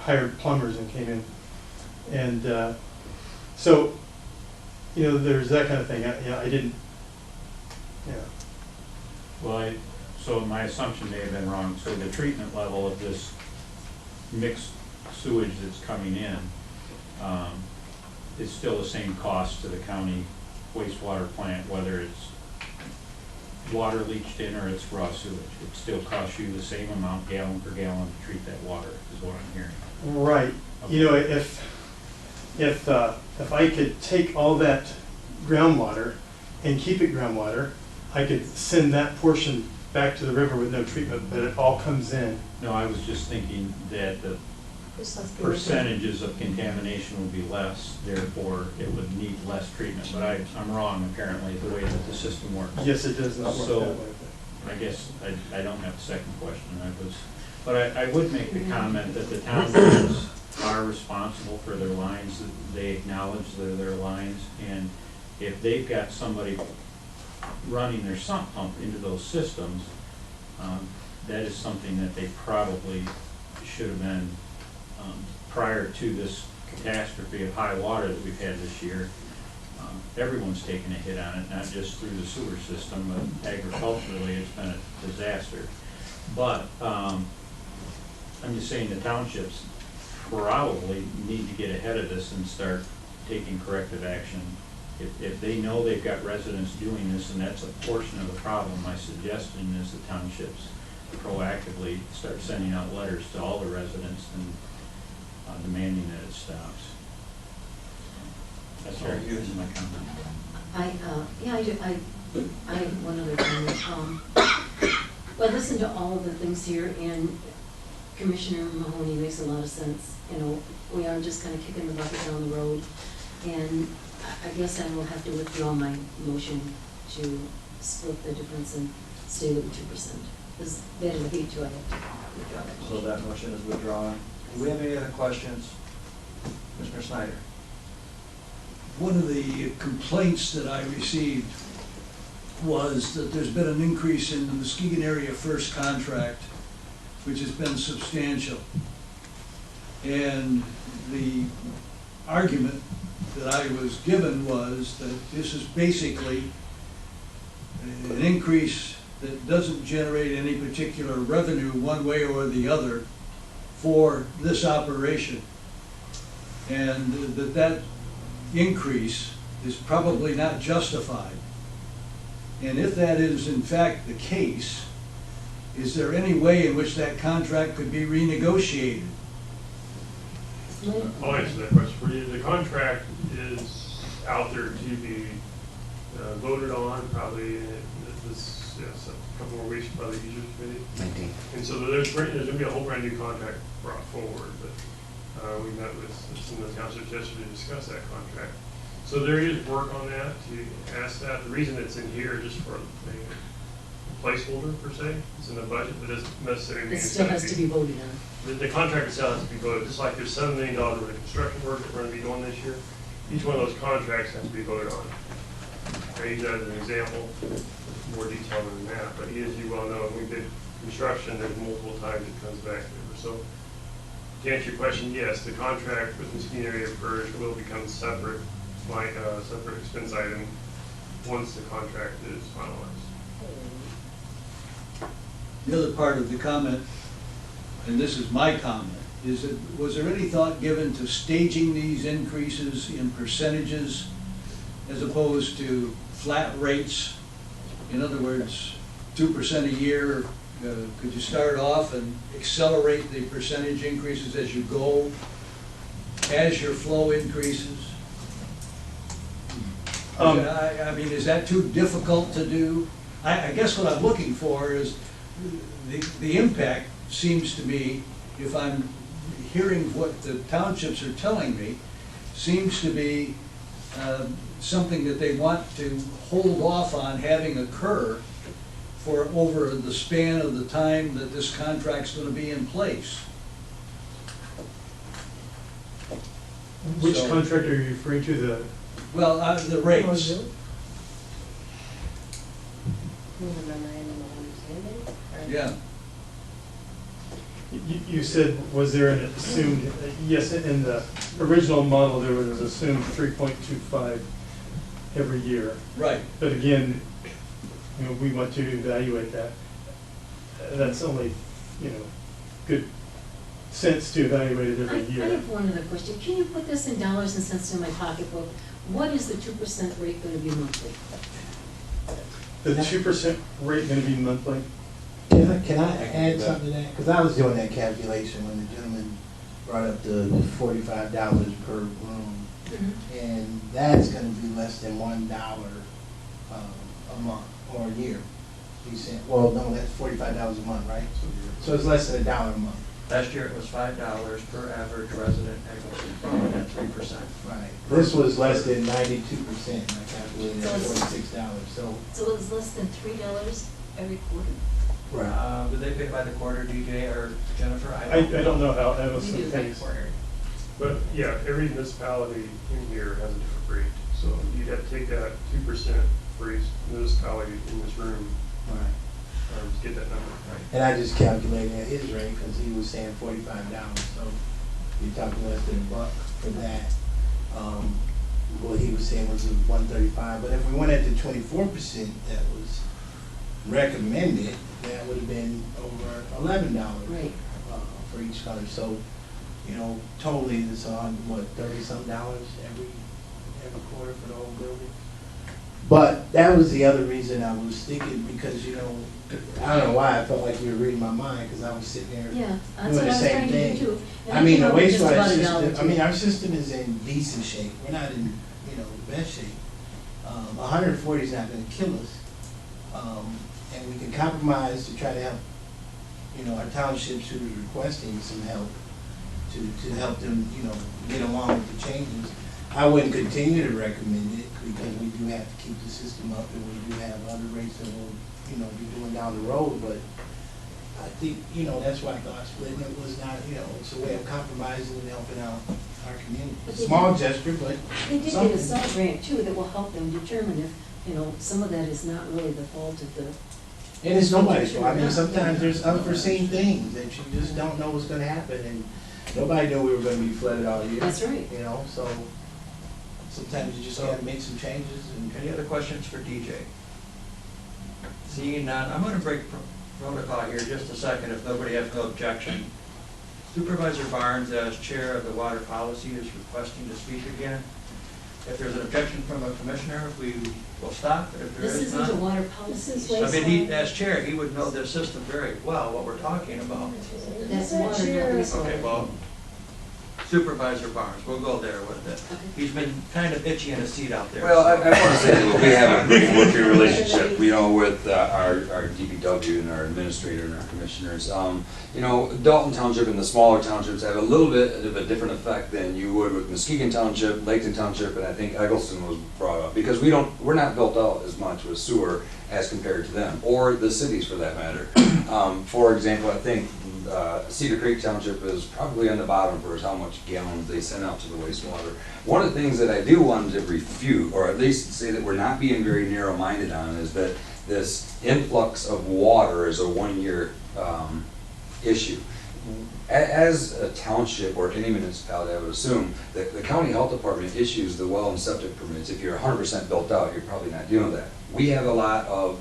hired plumbers and came in, and so there's that kind of thing. I didn't. Yeah. Well, so my assumption may have been wrong. So the treatment level of this mixed sewage that's coming in is still the same cost to the county wastewater plant, whether it's water leached in or it's raw sewage. It still costs you the same amount, gallon per gallon, to treat that water, is what I'm hearing. Right. Okay. If I could take all that groundwater and keep it groundwater, I could send that portion back to the river with no treatment, but it all comes in. No, I was just thinking that the percentages of contamination would be less, therefore it would need less treatment. But I'm wrong, apparently, the way that the system works. Yes, it does not work So, that way. I guess I don't have a second question. But I would make the comment that the townships are responsible for their lines. They acknowledge they're their lines, and if they've got somebody running their sump pump into those systems, that is something that they probably should have been prior to this catastrophe of high water that we've had this year. Everyone's taken a hit on it, not just through the sewer system, but agriculturally it's been a disaster. But I'm just saying the townships probably need to get ahead of this and start taking corrective action. If they know they've got residents doing this, and that's a portion of the problem, my suggestion is the townships proactively start sending out letters to all the residents and demanding that it stops. That's all. This is my comment. I have one other comment. Well, I listened to all of the things here, and Commissioner Mahoney makes a lot of sense. We are just kind of kicking the bucket down the road, and I guess I will have to withdraw my motion to split the difference and stay with the 2%. Because that is a big two, I have to withdraw that motion. So that motion is withdrawn. Do we have any other questions? Commissioner Snyder? One of the complaints that I received was that there's been an increase in the Muskegon area first contract, which has been substantial. And the argument that I was given was that this is basically an increase that doesn't generate any particular revenue one way or the other for this operation. And that increase is probably not justified. And if that is in fact the case, is there any way in which that contract could be renegotiated? I'll answer that question for you. The contract is out there to be voted on probably a couple more weeks by the users committee. 19. And so there's going to be a whole brand new contract brought forward, but we met with some of the councilors yesterday to discuss that contract. So there is work on that, to ask that. The reason it's in here just for a placeholder per se, it's in the budget, but it doesn't necessarily mean It it's still gonna has to be. be voted on. The contract itself has to be voted, just like there's $7 million worth of construction work that we're gonna be doing this year. Each one of those contracts has to be voted on. I use that as an example, more detail than that, but as you well know, when we did construction, there's multiple times it comes back over. So to answer your question, yes, the contract with Muskegon Area FERS will become separate, like a separate expense item, once the contract is finalized. The other part of the comment, and this is my comment, is that, was there any thought given to staging these increases in percentages as opposed to flat rates? In other words, 2% a year, could you start off and accelerate the percentage increases as you go, as your flow increases? I mean, is that too difficult to do? I guess what I'm looking for is the impact seems to me, if I'm hearing what the townships are telling me, seems to be something that they want to hold off on having occur for over the span of the time that this contract's going to be in place. Which So- contract are you referring to, Well, the rates. Yeah. You said, was there an assumed, yes, in the original model, there was assumed 3.25 every year. Right. But again, we want to evaluate that. That's only, good sense to evaluate it every I year. have one other question. Can you put this in dollars and cents in my pocketbook? What is the 2% rate going to be monthly? The 2% rate going to be monthly? Can I add something to that? Because I was doing that calculation when the gentleman brought up the $45 per room. Mhm. And that's gonna be less than $1 a month or a year. He said, well, no, that's $45 a month, right? So it's less than $1 a month. Last year it was $5 per average resident, Eggleston, at 3%. Right. This was less than 92%, I calculated So at it's- $46, So it's less than $3 every quarter? Right. Do they pay by the quarter, DJ or Jennifer? I don't know how We do Emerson by pays. quarter. But yeah, every municipality in here has a different rate. So you'd have to take that 2% for each municipality in this room Right. to get that number. Right. And I just calculated at his rate because he was saying $45, so you're talking less than $1 for that. What he was saying was $135, but if we went at the 24% that was recommended, that would have been over $11 Right. for each color. So, totally it's on what, $30-some every quarter for the whole building. But that was the other reason I was thinking, because I don't know why I felt like you were reading my mind, because I was sitting there Yeah, doing that's what I the was same trying to do thing. too. And I mean, came the up with just wastewater about system, $1 too. our system is in decent shape. We're not in, the best shape. 140 is not gonna kill us. And we can compromise to try to help, our townships who are requesting some help to help them, get along with the changes. I wouldn't continue to recommend it because we do have to keep the system up and we do have other rates that we'll, be doing down the road, but I think, that's why I thought splitting it was not, it's a way of compromising and helping out our community. But they Small did- gesture, but They did get something. a sub grant too that will help them determine if, some of that is not really the fault of the. And it's nobody's fault. I mean, sometimes there's unforeseen things that you just don't know what's gonna happen, and nobody knew we were gonna be flooded all year. That's right. So sometimes you just gotta make some changes and. Any other questions for DJ? Seeing none, I'm gonna break protocol here just a second if nobody has no objection. Supervisor Barnes, as chair of the water policy, is requesting to speak again. If there's an objection from a commissioner, we will stop, but if there This is isn't a none. water policy. I mean, as chair, he would know the system very well, what we're talking about. That's water, not wastewater. Okay, well, Supervisor Barnes, we'll go there with it. He's been kind of itchy in a seat out there. Well, I so- want to say that we have a great working relationship, you know, with our DPW and our administrator and our commissioners. You know, Dalton Township and the smaller townships have a little bit of a different effect than you would with Muskegon Township, Laketon Township, and I think Eggleston was brought up, because we're not built out as much with sewer as compared to them, or the cities for that matter. For example, I think Cedar Creek Township is probably on the bottom for how much gallons they send out to the wastewater. One of the things that I do want to refute, or at least say that we're not being very narrow-minded on, is that this influx of water is a one-year issue. As a township or any municipality, I would assume that the county health department issues the well and septic permits. If you're 100% built out, you're probably not doing that. We have a lot of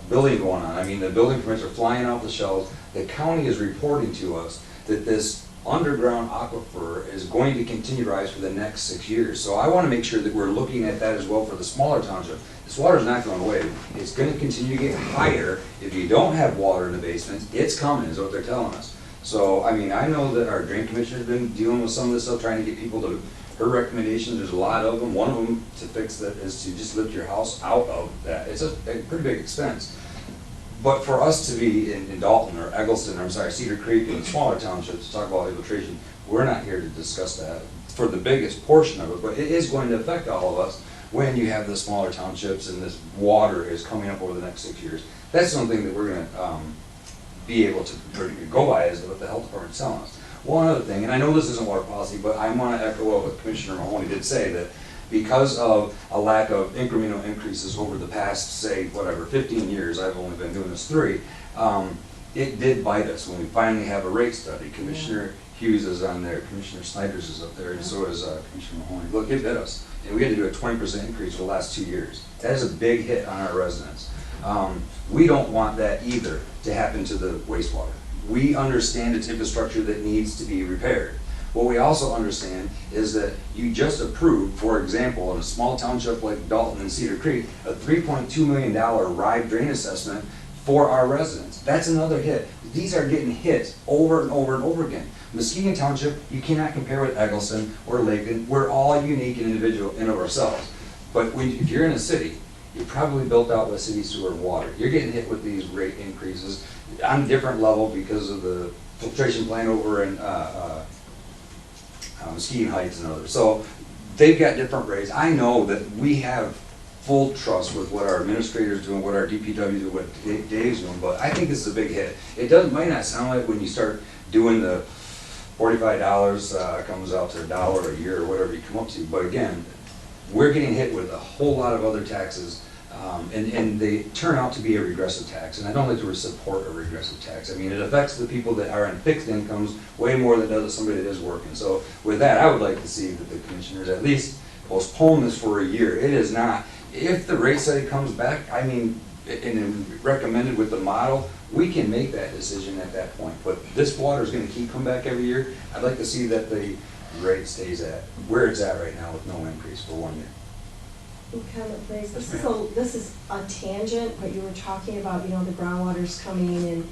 building going on. I mean, the building permits are flying off the shelves. The county is reporting to us that this underground aquifer is going to continue to rise for the next 6 years. So I want to make sure that we're looking at that as well for the smaller township. This water is not going away. It's going to continue to get higher. If you don't have water in the basement, it's coming, is what they're telling us. So, I mean, I know that our drain commissioner has been dealing with some of this stuff, trying to get people to, her recommendations, there's a lot of them. One of them to fix that is to just lift your house out of that. It's a pretty big expense. But for us to be in Dalton or Eggleston, or I'm sorry, Cedar Creek and smaller townships to talk about infiltration, we're not here to discuss that for the biggest portion of it, but it is going to affect all of us when you have the smaller townships and this water is coming up over the next 6 years. That's something that we're going to be able to go by, is what the health department's telling us. One other thing, and I know this isn't water policy, but I want to echo what Commissioner Mahoney did say, that because of a lack of incremental increases over the past, say, whatever, 15 years, I've only been doing this 3, it did bite us when we finally have a rate study. Commissioner Hughes is on there, Commissioner Snyder's is up there, and so is Commissioner Mahoney. Look, it bit us. And we had to do a 20% increase for the last 2 years. That is a big hit on our residents. We don't want that either to happen to the wastewater. We understand it's infrastructure that needs to be repaired. What we also understand is that you just approved, for example, in a small township like Dalton and Cedar Creek, a $3.2 million RIDE drain assessment for our residents. That's another hit. These are getting hit over and over and over again. Muskegon Township, you cannot compare with Eggleston or Laketon. We're all unique and individual in of ourselves. But if you're in a city, you're probably built out with city sewer and water. You're getting hit with these rate increases on a different level because of the filtration plant over in Muskegon Heights and others. So they've got different rates. I know that we have full trust with what our administrators doing, what our DPW do, what Dave's doing, but I think this is a big hit. It might not sound like when you start doing the $45 comes out to $1 a year or whatever you come up to, but again, we're getting hit with a whole lot of other taxes, and they turn out to be a regressive tax, and I don't like to support a regressive tax. I mean, it affects the people that are on fixed incomes way more than it does somebody that is working. So with that, I would like to see that the commissioners at least postpone this for a year. It is not, if the rate study comes back, I mean, and recommended with the model, we can make that decision at that point. But this water is going to keep coming back every year. I'd like to see that the rate stays at where it's at right now with no increase for 1 year. Comment, please. This is a tangent, but you were talking about, you know, the groundwater's coming in, and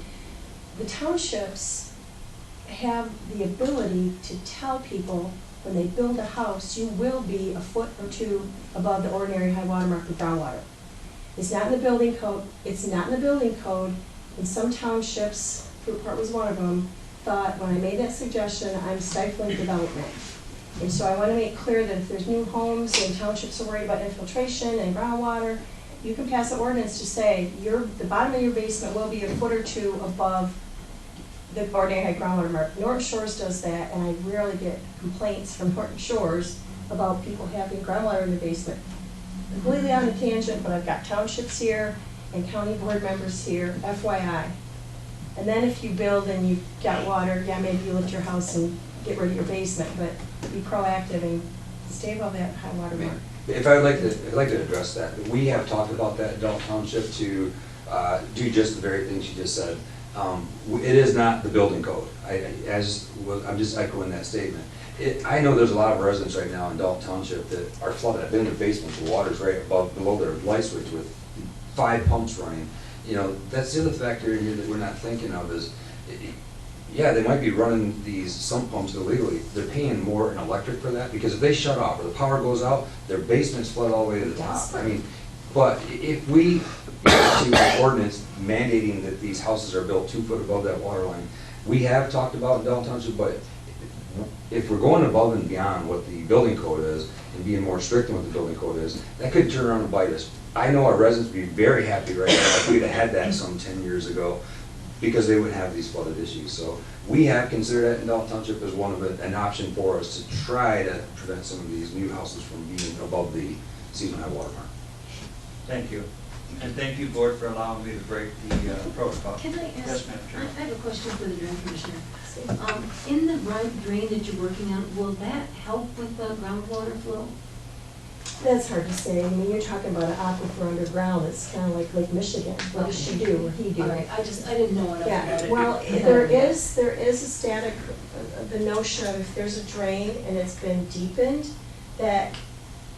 the townships have the ability to tell people when they build a house, you will be a foot or two above the ordinary high water mark with groundwater. It's not in the building code. It's not in the building code. In some townships, Fruitport was one of them, thought when I made that suggestion, I'm stifling development. And so I want to make clear that if there's new homes and townships are worried about infiltration and groundwater, you can pass an ordinance to say the bottom of your basement will be a foot or two above the ordinary high groundwater mark. Norton Shores does that, and I rarely get complaints from Norton Shores about people having groundwater in the basement. Completely on a tangent, but I've got townships here and county board members here, FYI. And then if you build and you've got water, yeah, maybe you lift your house and get rid of your basement, but be proactive and stay above that high water mark. If I'd like to address that, we have talked about that in Dalton Township to do just the very things you just said. It is not the building code. I'm just echoing that statement. I know there's a lot of residents right now in Dalton Township that are flooded. I've been in their basements, the water's right below their light switch with 5 pumps running. You know, that's the other factor here that we're not thinking of is yeah, they might be running these sump pumps illegally. They're paying more in electric for that, because if they shut off or the power goes out, their basement's flood all the way to the top. I mean, but if we issue an ordinance mandating that these houses are built 2 foot above that water line, we have talked about in Delta Township, but if we're going above and beyond what the building code is and being more strict than what the building code is, that could turn around and bite us. I know our residents would be very happy right now if we'd have had that some 10 years ago, because they wouldn't have these flooded issues. So we have considered that in Delta Township as one of an option for us to try to prevent some of these new houses from being above the seasonal high water mark. Thank you. And thank you, board, for allowing me to break the protocol. Can I ask? Yes, Madam Chair. I have a question for the drain commissioner. In the drain that you're working on, will that help with the groundwater flow? That's hard to say. I mean, you're talking about an aquifer underground. It's kind of like Lake Michigan. What does she do or he do? All right, I didn't know enough about Yeah, it. well, there is a static, the notion of if there's a drain and it's been deepened, that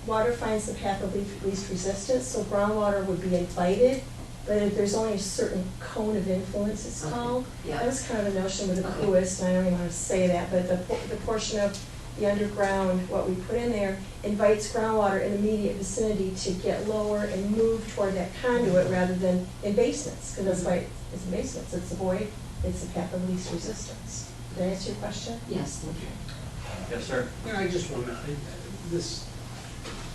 water finds the path of least resistance, so groundwater would be invited, but if there's only a certain cone of influence, it's called. Yeah. That was kind of the notion with the coolest, and I don't even want to say that, but the portion of the underground, what we put in there, invites groundwater in immediate vicinity to get lower and move toward that conduit rather than in basements, because that's why it's in basements. It's the void, it's the path of least resistance. Did I answer your question? Yes, thank you. Yes, sir. Yeah, I just want to, this,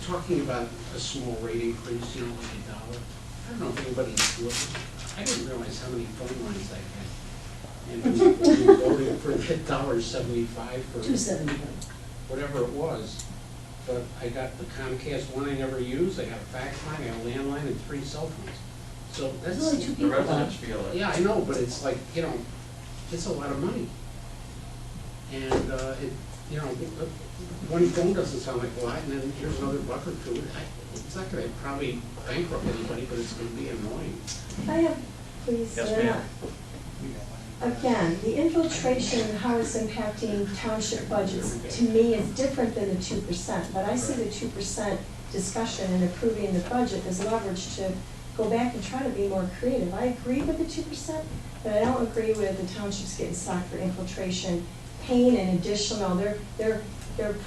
talking about a small rate increase, you know, like $1. I don't know if anybody's looking. I didn't realize how many phone lines I had. And we voted for $1.75 for $2.75. whatever it was. But I got the Comcast one I never used, I got a fax line, I got a landline, and 3 cell phones. So There's that's, only 2 The people. residents feel it. yeah, I know, but it's like, you know, it's a lot of money. And, you know, one phone doesn't sound like a lot, and then here's another buck or two. It's not gonna probably bankrupt anybody, but it's gonna be annoying. I have, please. Yes, ma'am. Again, the infiltration and how it's impacting township budgets, to me, is different than the 2%. But I see the 2% discussion and approving the budget as leverage to go back and try to be more creative. I agree with the 2%, but I don't agree with the townships getting socked for infiltration, paying an additional. They're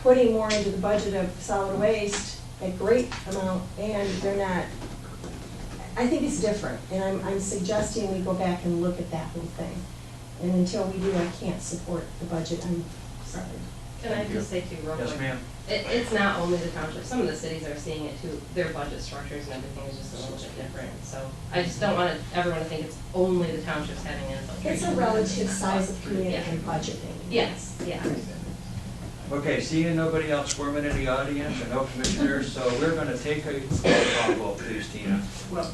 putting more into the budget of solid waste, a great amount, and they're not. I think it's different, and I'm suggesting we go back and look at that whole thing. And until we do, I can't support the budget. I'm sorry. Can I just say too, real quick? Yes, ma'am. It's not only the township, some of the cities are seeing it too, their budget structures and everything is just a little bit different, so I just don't want everyone to think it's only the townships having an infiltration. It's a relative size of community Yeah. and budgeting. Yes, yeah. Okay, seeing nobody else squirming in the audience and no commissioners, so we're gonna take a roll call vote, please, Tina. Well,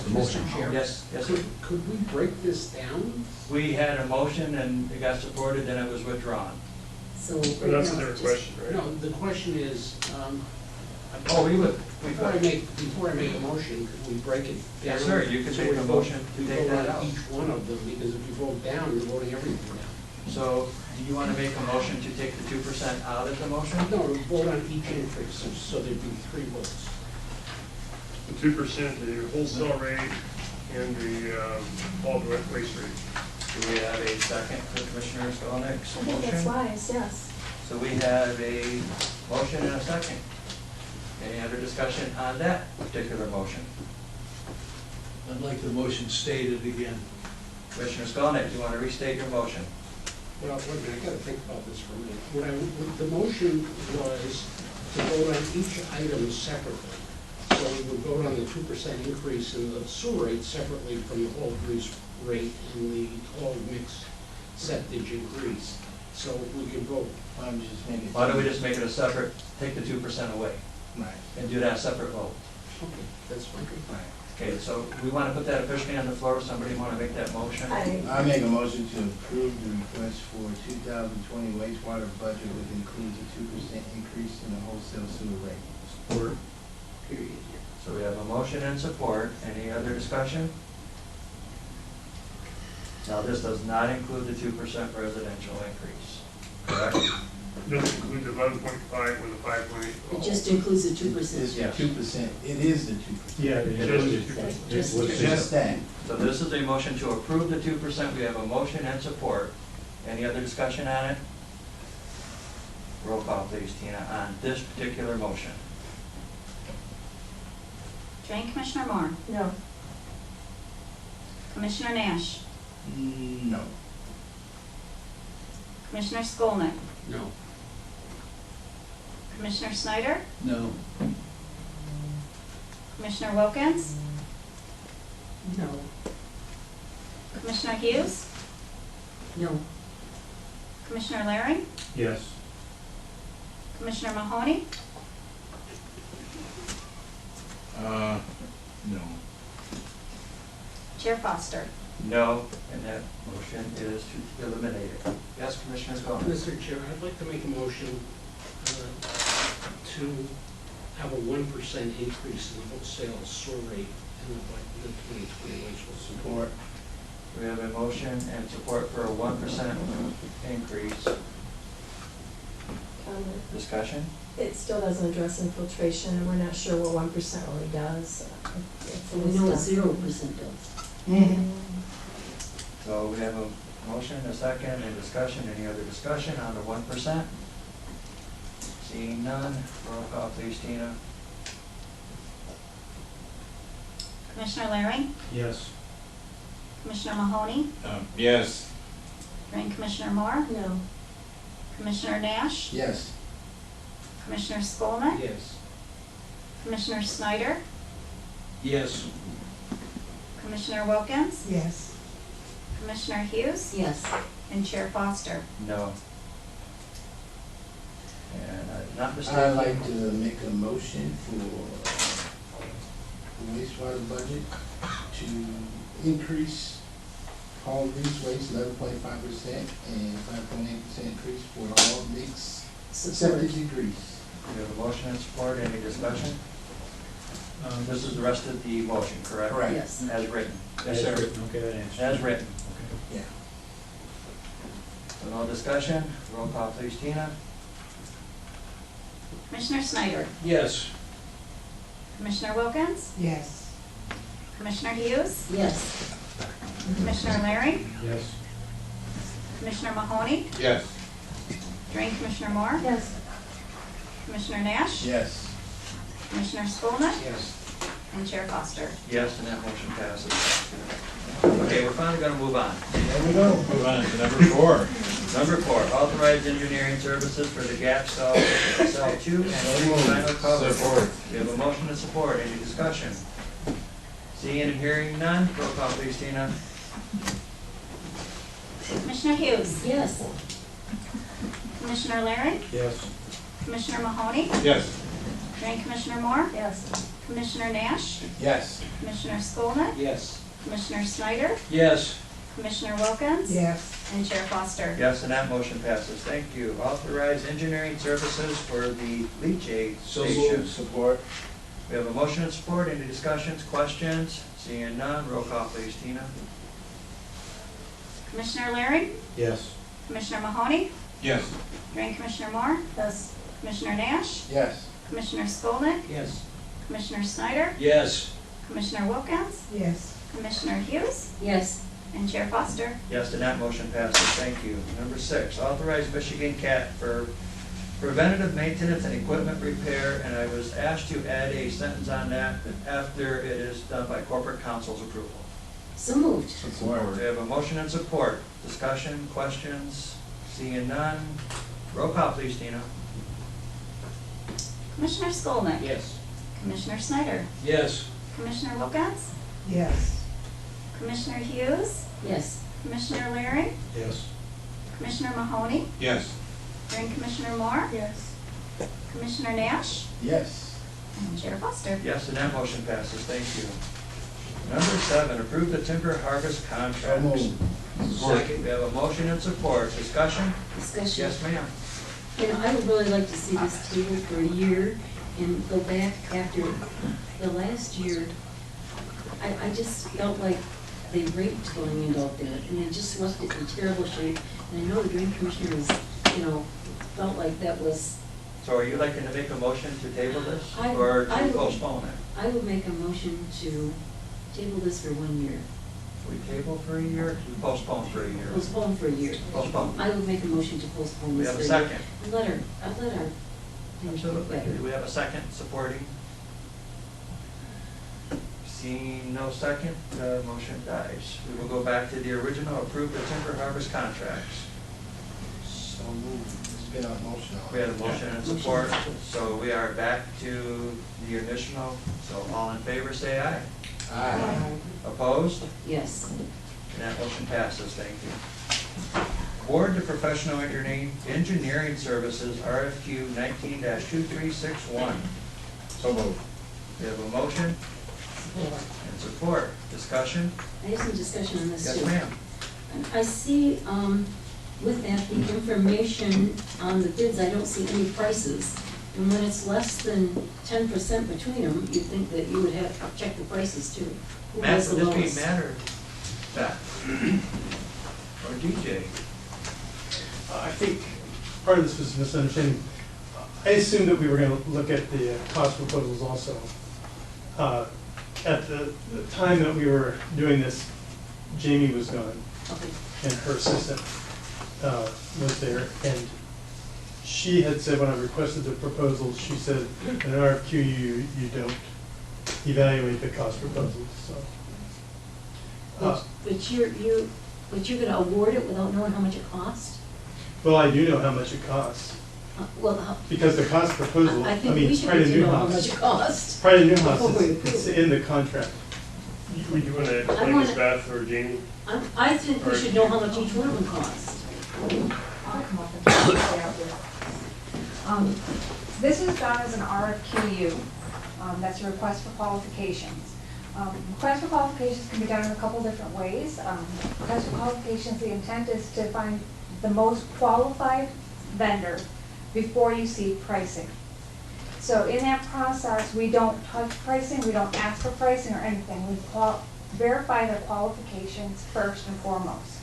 Motion. Mr. Chair. Yes, yes. Could we break this down? We had a motion and it got supported, then it was withdrawn. So. But that's a different question, right? No, the question is, Oh, we would. before I make a motion, could we break it down? Yes, sir, you can So make we a vote- motion to we take vote that on out. each one of them, because if you vote down, you're voting everything down. So, do you wanna make a motion to take the 2% out of the motion? No, we vote on each increase, so there'd be 3 votes. The 2%, the wholesale rate, and the all direct waste rate. Do we have a second for Commissioner Skolnick's I think that's motion? wise, yes. So we have a motion and a second. Any other discussion on that particular motion? I'd like the motion stated again. Commissioner Skolnick, do you want to restate your motion? Well, wait a minute, I gotta think about this for a minute. What the motion was to vote on each item separately. So we would vote on the 2% increase in the sewer rate separately from the whole grease rate and the whole mixed septage increase. So we could vote. Why don't we just make it a separate, take the 2% away Right. and do that separate vote? Okay, that's fine. Okay, so we want to put that officially on the floor. Somebody want to make that motion? I make a motion to approve the request for 2020 wastewater budget, which includes a 2% increase in the wholesale sewer rate. Support. Period. So we have a motion and support. Any other discussion? Now, this does not include the 2% residential increase, correct? Doesn't include the 11.5 or the 5.8. It just includes the 2%. It's the 2%, it is the 2%. Yeah, Just that. So this is a motion to approve the 2%. We have a motion and support. Any other discussion on it? Roll call please, Tina, on this particular motion. Drain Commissioner Moore. No. Commissioner Nash. No. Commissioner Skolnick. No. Commissioner Snyder. No. Commissioner Wilkins. No. Commissioner Hughes. No. Commissioner Larry. Yes. Commissioner Mahoney. No. Chair Foster. No, and that motion is to eliminate it. Yes, Commissioner Skolnick? Mr. Chair, I'd like to make a motion to have a 1% increase in the wholesale sewer rate in the 2020 wastewater Support. We have a motion and support for a 1% increase. Comment. Discussion? It still doesn't address infiltration, and we're not sure what 1% really does. It's a We know what list of- 0% does. So we have a motion, a second, and discussion. Any other discussion on the 1%? Seeing none, roll call please, Tina. Commissioner Larry. Yes. Commissioner Mahoney. Yes. Drain Commissioner Moore. No. Commissioner Nash. Yes. Commissioner Skolnick. Yes. Commissioner Snyder. Yes. Commissioner Wilkins. Yes. Commissioner Hughes. Yes. And Chair Foster. No. And not I'd mistaken. like to make a motion for the wastewater budget to increase all grease waste 11.5% and 5.8% increase for all mixed septic degrees. We have a motion and support. Any discussion? This is the rest of the motion, correct? Correct. Yes. As written. Yes, As sir. written. Okay, that answers. As written. Yeah. So no discussion. Roll call please, Tina. Commissioner Snyder. Yes. Commissioner Wilkins. Yes. Commissioner Hughes. Yes. Commissioner Larry. Yes. Commissioner Mahoney. Yes. Drain Commissioner Moore. Yes. Commissioner Nash. Yes. Commissioner Skolnick. Yes. And Chair Foster. Yes, and that motion passes. Okay, we're finally going to move on. There we go. Move on to number 4. Number 4, authorized engineering services for the gap cell 2 and 3 final cover. Support. We have a motion to support. Any discussion? Seeing and hearing none, roll call please, Tina. Commissioner Hughes. Yes. Commissioner Larry. Yes. Commissioner Mahoney. Yes. Drain Commissioner Moore. Yes. Commissioner Nash. Yes. Commissioner Skolnick. Yes. Commissioner Snyder. Yes. Commissioner Wilkins. Yes. And Chair Foster. Yes, and that motion passes. Thank you. Authorized engineering services for the leachate So station. moved. Support. We have a motion and support. Any discussions, questions? Seeing none, roll call please, Tina. Commissioner Larry. Yes. Commissioner Mahoney. Yes. Drain Commissioner Moore. Yes. Commissioner Nash. Yes. Commissioner Skolnick. Yes. Commissioner Snyder. Yes. Commissioner Wilkins. Yes. Commissioner Hughes. Yes. And Chair Foster. Yes, and that motion passes. Thank you. Number 6, authorized Michigan CAT for preventative maintenance and equipment repair, and I was asked to add a sentence on that after it is done by corporate counsel's approval. So moved. Support. We have a motion and support. Discussion, questions? Seeing none. Roll call please, Tina. Commissioner Skolnick. Yes. Commissioner Snyder. Yes. Commissioner Wilkins. Yes. Commissioner Hughes. Yes. Commissioner Larry. Yes. Commissioner Mahoney. Yes. Drain Commissioner Moore. Yes. Commissioner Nash. Yes. And Chair Foster. Yes, and that motion passes. Thank you. Number 7, approve the timber harvest So contracts. moved. Second, we have a motion and support. Discussion? Discussion. Yes, ma'am. You know, I would really like to see this table for a year and go back after the last year. I just felt like they raped going into out there, and they just left it in terrible shape. And I know the drain commissioner was, you know, felt like that was, So are you liking to make a motion to table this I- or I to would- postpone it? I would make a motion to table this for 1 year. We table for a year, we postpone for a year. Postpone for a year. Postpone. I would make a motion to postpone We this. have a for year. second. And let our things get Absolutely. better. Do we have a second supporting? Seeing no second, the motion dies. We will go back to the original, approve the timber harvest contracts. So moved. It's been on motion already. We had a motion and support, so we are back to the initial. So all in favor, say aye. Aye. Opposed? Yes. And that motion passes, thank you. Award to Professional Engineering Services, RFQ 19-2361. So moved. We have a motion and support. Discussion? I have some discussion on this too. Yes, ma'am. I see, with that, the information on the bids, I don't see any prices. And when it's less than 10% between them, you'd think that you would have to check the prices too. Who Matt, has the would this lowest? be Matt or Beth? Or DJ? I think part of this was a misunderstanding. I assumed that we were going to look at the cost proposals also. At the time that we were doing this, Jamie was gone, Okay. and her assistant was there, and she had said when I requested the proposals, she said, in an RFQ, you don't evaluate the cost proposals, so. But you're gonna award it without knowing how much it costs? Well, I do know how much it costs, Well, how? because the cost proposal, I I think mean, we should Pride need of to know how Newhouse. much it costs. Pride of Newhouse, before we it's approve. in the contract. Would you want to I explain wanna- this, Beth or Jamie? I think we should know how much each one of them costs. I'll come up and talk about this. This is done as an RFQU, that's a request for qualifications. Request for qualifications can be done in a couple different ways. Request for qualifications, the intent is to find the most qualified vendor before you see pricing. So in that process, we don't touch pricing, we don't ask for pricing or anything. We verify their qualifications first and foremost.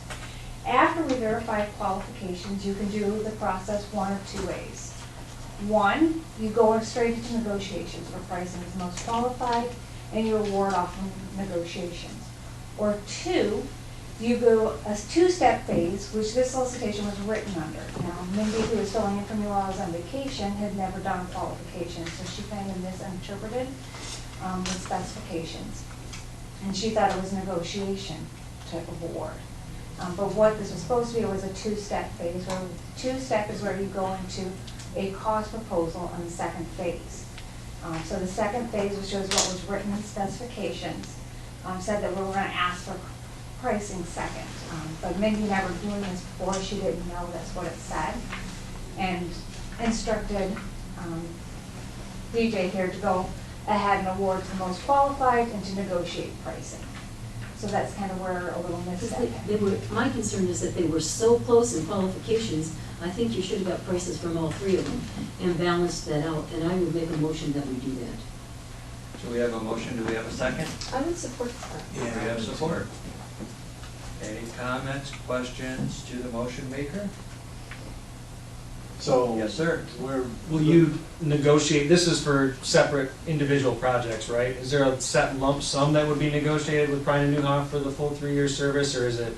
After we verify qualifications, you can do the process one of two ways. One, you go straight into negotiations where pricing is most qualified and you award off of negotiations. Or two, you go a two-step phase, which this solicitation was written under. Now, Mindy, who was filling in for me while I was on vacation, had never done qualifications, so she kind of misinterpreted the specifications. And she thought it was negotiation type of award. But what this was supposed to be was a two-step phase, where two-step is where you go into a cost proposal on the second phase. So the second phase, which was what was written in specifications, said that we were going to ask for pricing second. But Mindy never doing this before, she didn't know that's what it said, and instructed DJ here to go ahead and award to the most qualified and to negotiate pricing. So that's kind of where a little misstep. My concern is that they were so close in qualifications, I think you should have got prices from all three of them and balanced that out, and I would make a motion that we do that. So we have a motion, do we have a second? I would support that. We have support. Any comments, questions to the motion maker? So. Yes, sir. Will you negotiate, this is for separate individual projects, right? Is there a set lump sum that would be negotiated with Pride and Newhouse for the full 3-year service, or is it,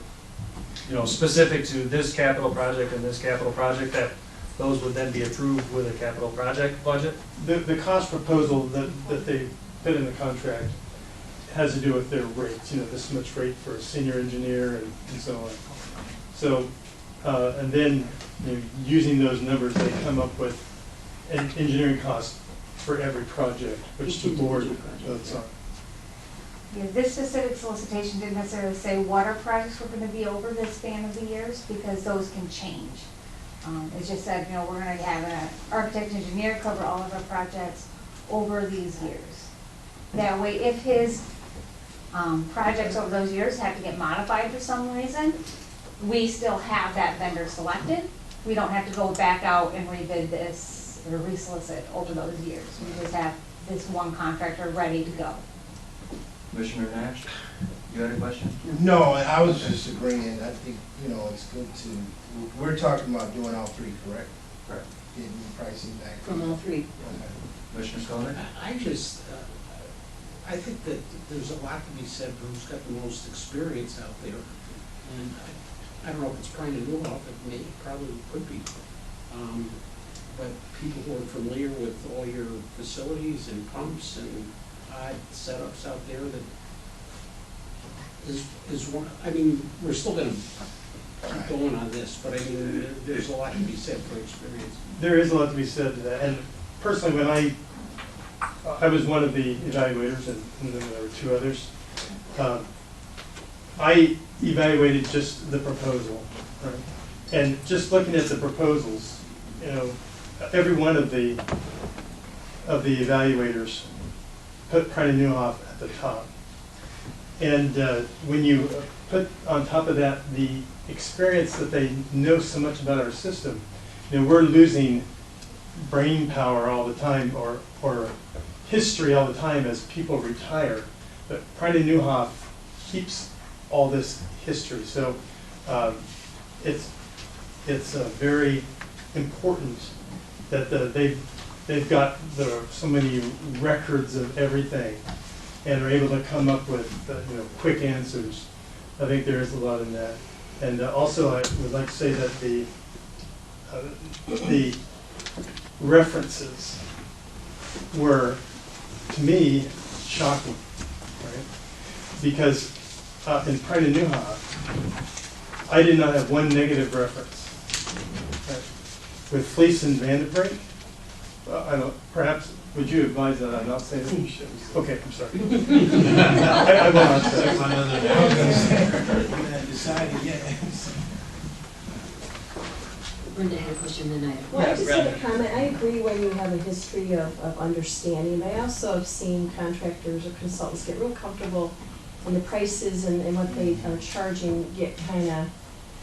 specific to this capital project and this capital project, that those would then be approved with a capital project budget? The cost proposal that they put in the contract has to do with their rates, this much rate for a senior engineer and so on. So, and then, using those numbers, they come up with an engineering cost for every project, which the board votes on. Yeah, this specific solicitation didn't necessarily say what our projects were going to be over the span of the years, because those can change. It just said, we're going to have an architect engineer cover all of our projects over these years. That way, if his projects over those years have to get modified for some reason, we still have that vendor selected. We don't have to go back out and rebid this or resolicit over those years. We just have this one contractor ready to go. Commissioner Nash, you had a question? No, I was just agreeing. I think, it's good to, we're talking about doing all three, correct? Correct. Getting the pricing back. From all three. Okay. Commissioner Skolnick? I I think that there's a lot to be said for who's got the most experience out there. And I don't know if it's Prine and Newhoff, but maybe probably could be. But people who are familiar with all your facilities and pumps and odd setups out there that is one, I mean, we're still gonna keep going on this, but I mean, there's a lot to be said for experience. There is a lot to be said to that, and personally, when I was one of the evaluators, and then there were two others, I evaluated just the proposal, right? And just looking at the proposals, you know, every one of the evaluators put Prine and Newhoff at the top. And when you put on top of that the experience that they know so much about our system, you know, we're losing brain power all the time, or history all the time as people retire. But Prine and Newhoff keeps all this history. So it's very important that they've got so many records of everything and are able to come up with you know, quick answers. I think there is a lot in that. And also I would like to say that the references were, to me, shocking, right? Because in Prine and Newhoff, I did not have one negative reference. Right? With Fleece and Vandenbrink, I don't, perhaps, would you advise that I not say that? Okay, I'm sorry. I will not say. Brenda had a question, then I have. Well, I just had a comment. I agree when you have a history of understanding, but I also have seen contractors or consultants get real comfortable and the prices and what they are charging get kind of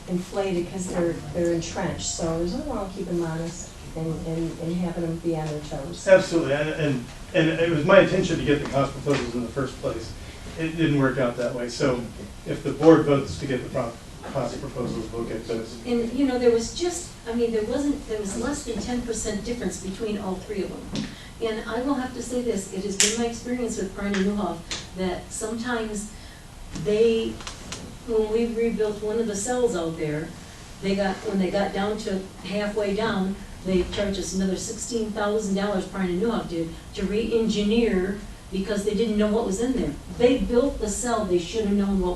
inflated because they're entrenched. So there's nothing wrong with keeping them honest and having them be on their toes. Absolutely, and it was my intention to get the cost proposals in the first place. It didn't work out that way. So if the board votes to get the cost proposals, we'll get those. And, you know, there was just, I mean, there was less than 10% difference between all three of them. And I will have to say this, it has been my experience with Prine and Newhoff that sometimes when we rebuilt one of the cells out there, when they got down to halfway down, they charged us another $16,000, Prine and Newhoff did, to re-engineer because they didn't know what was in there. They built the cell, they should have known what was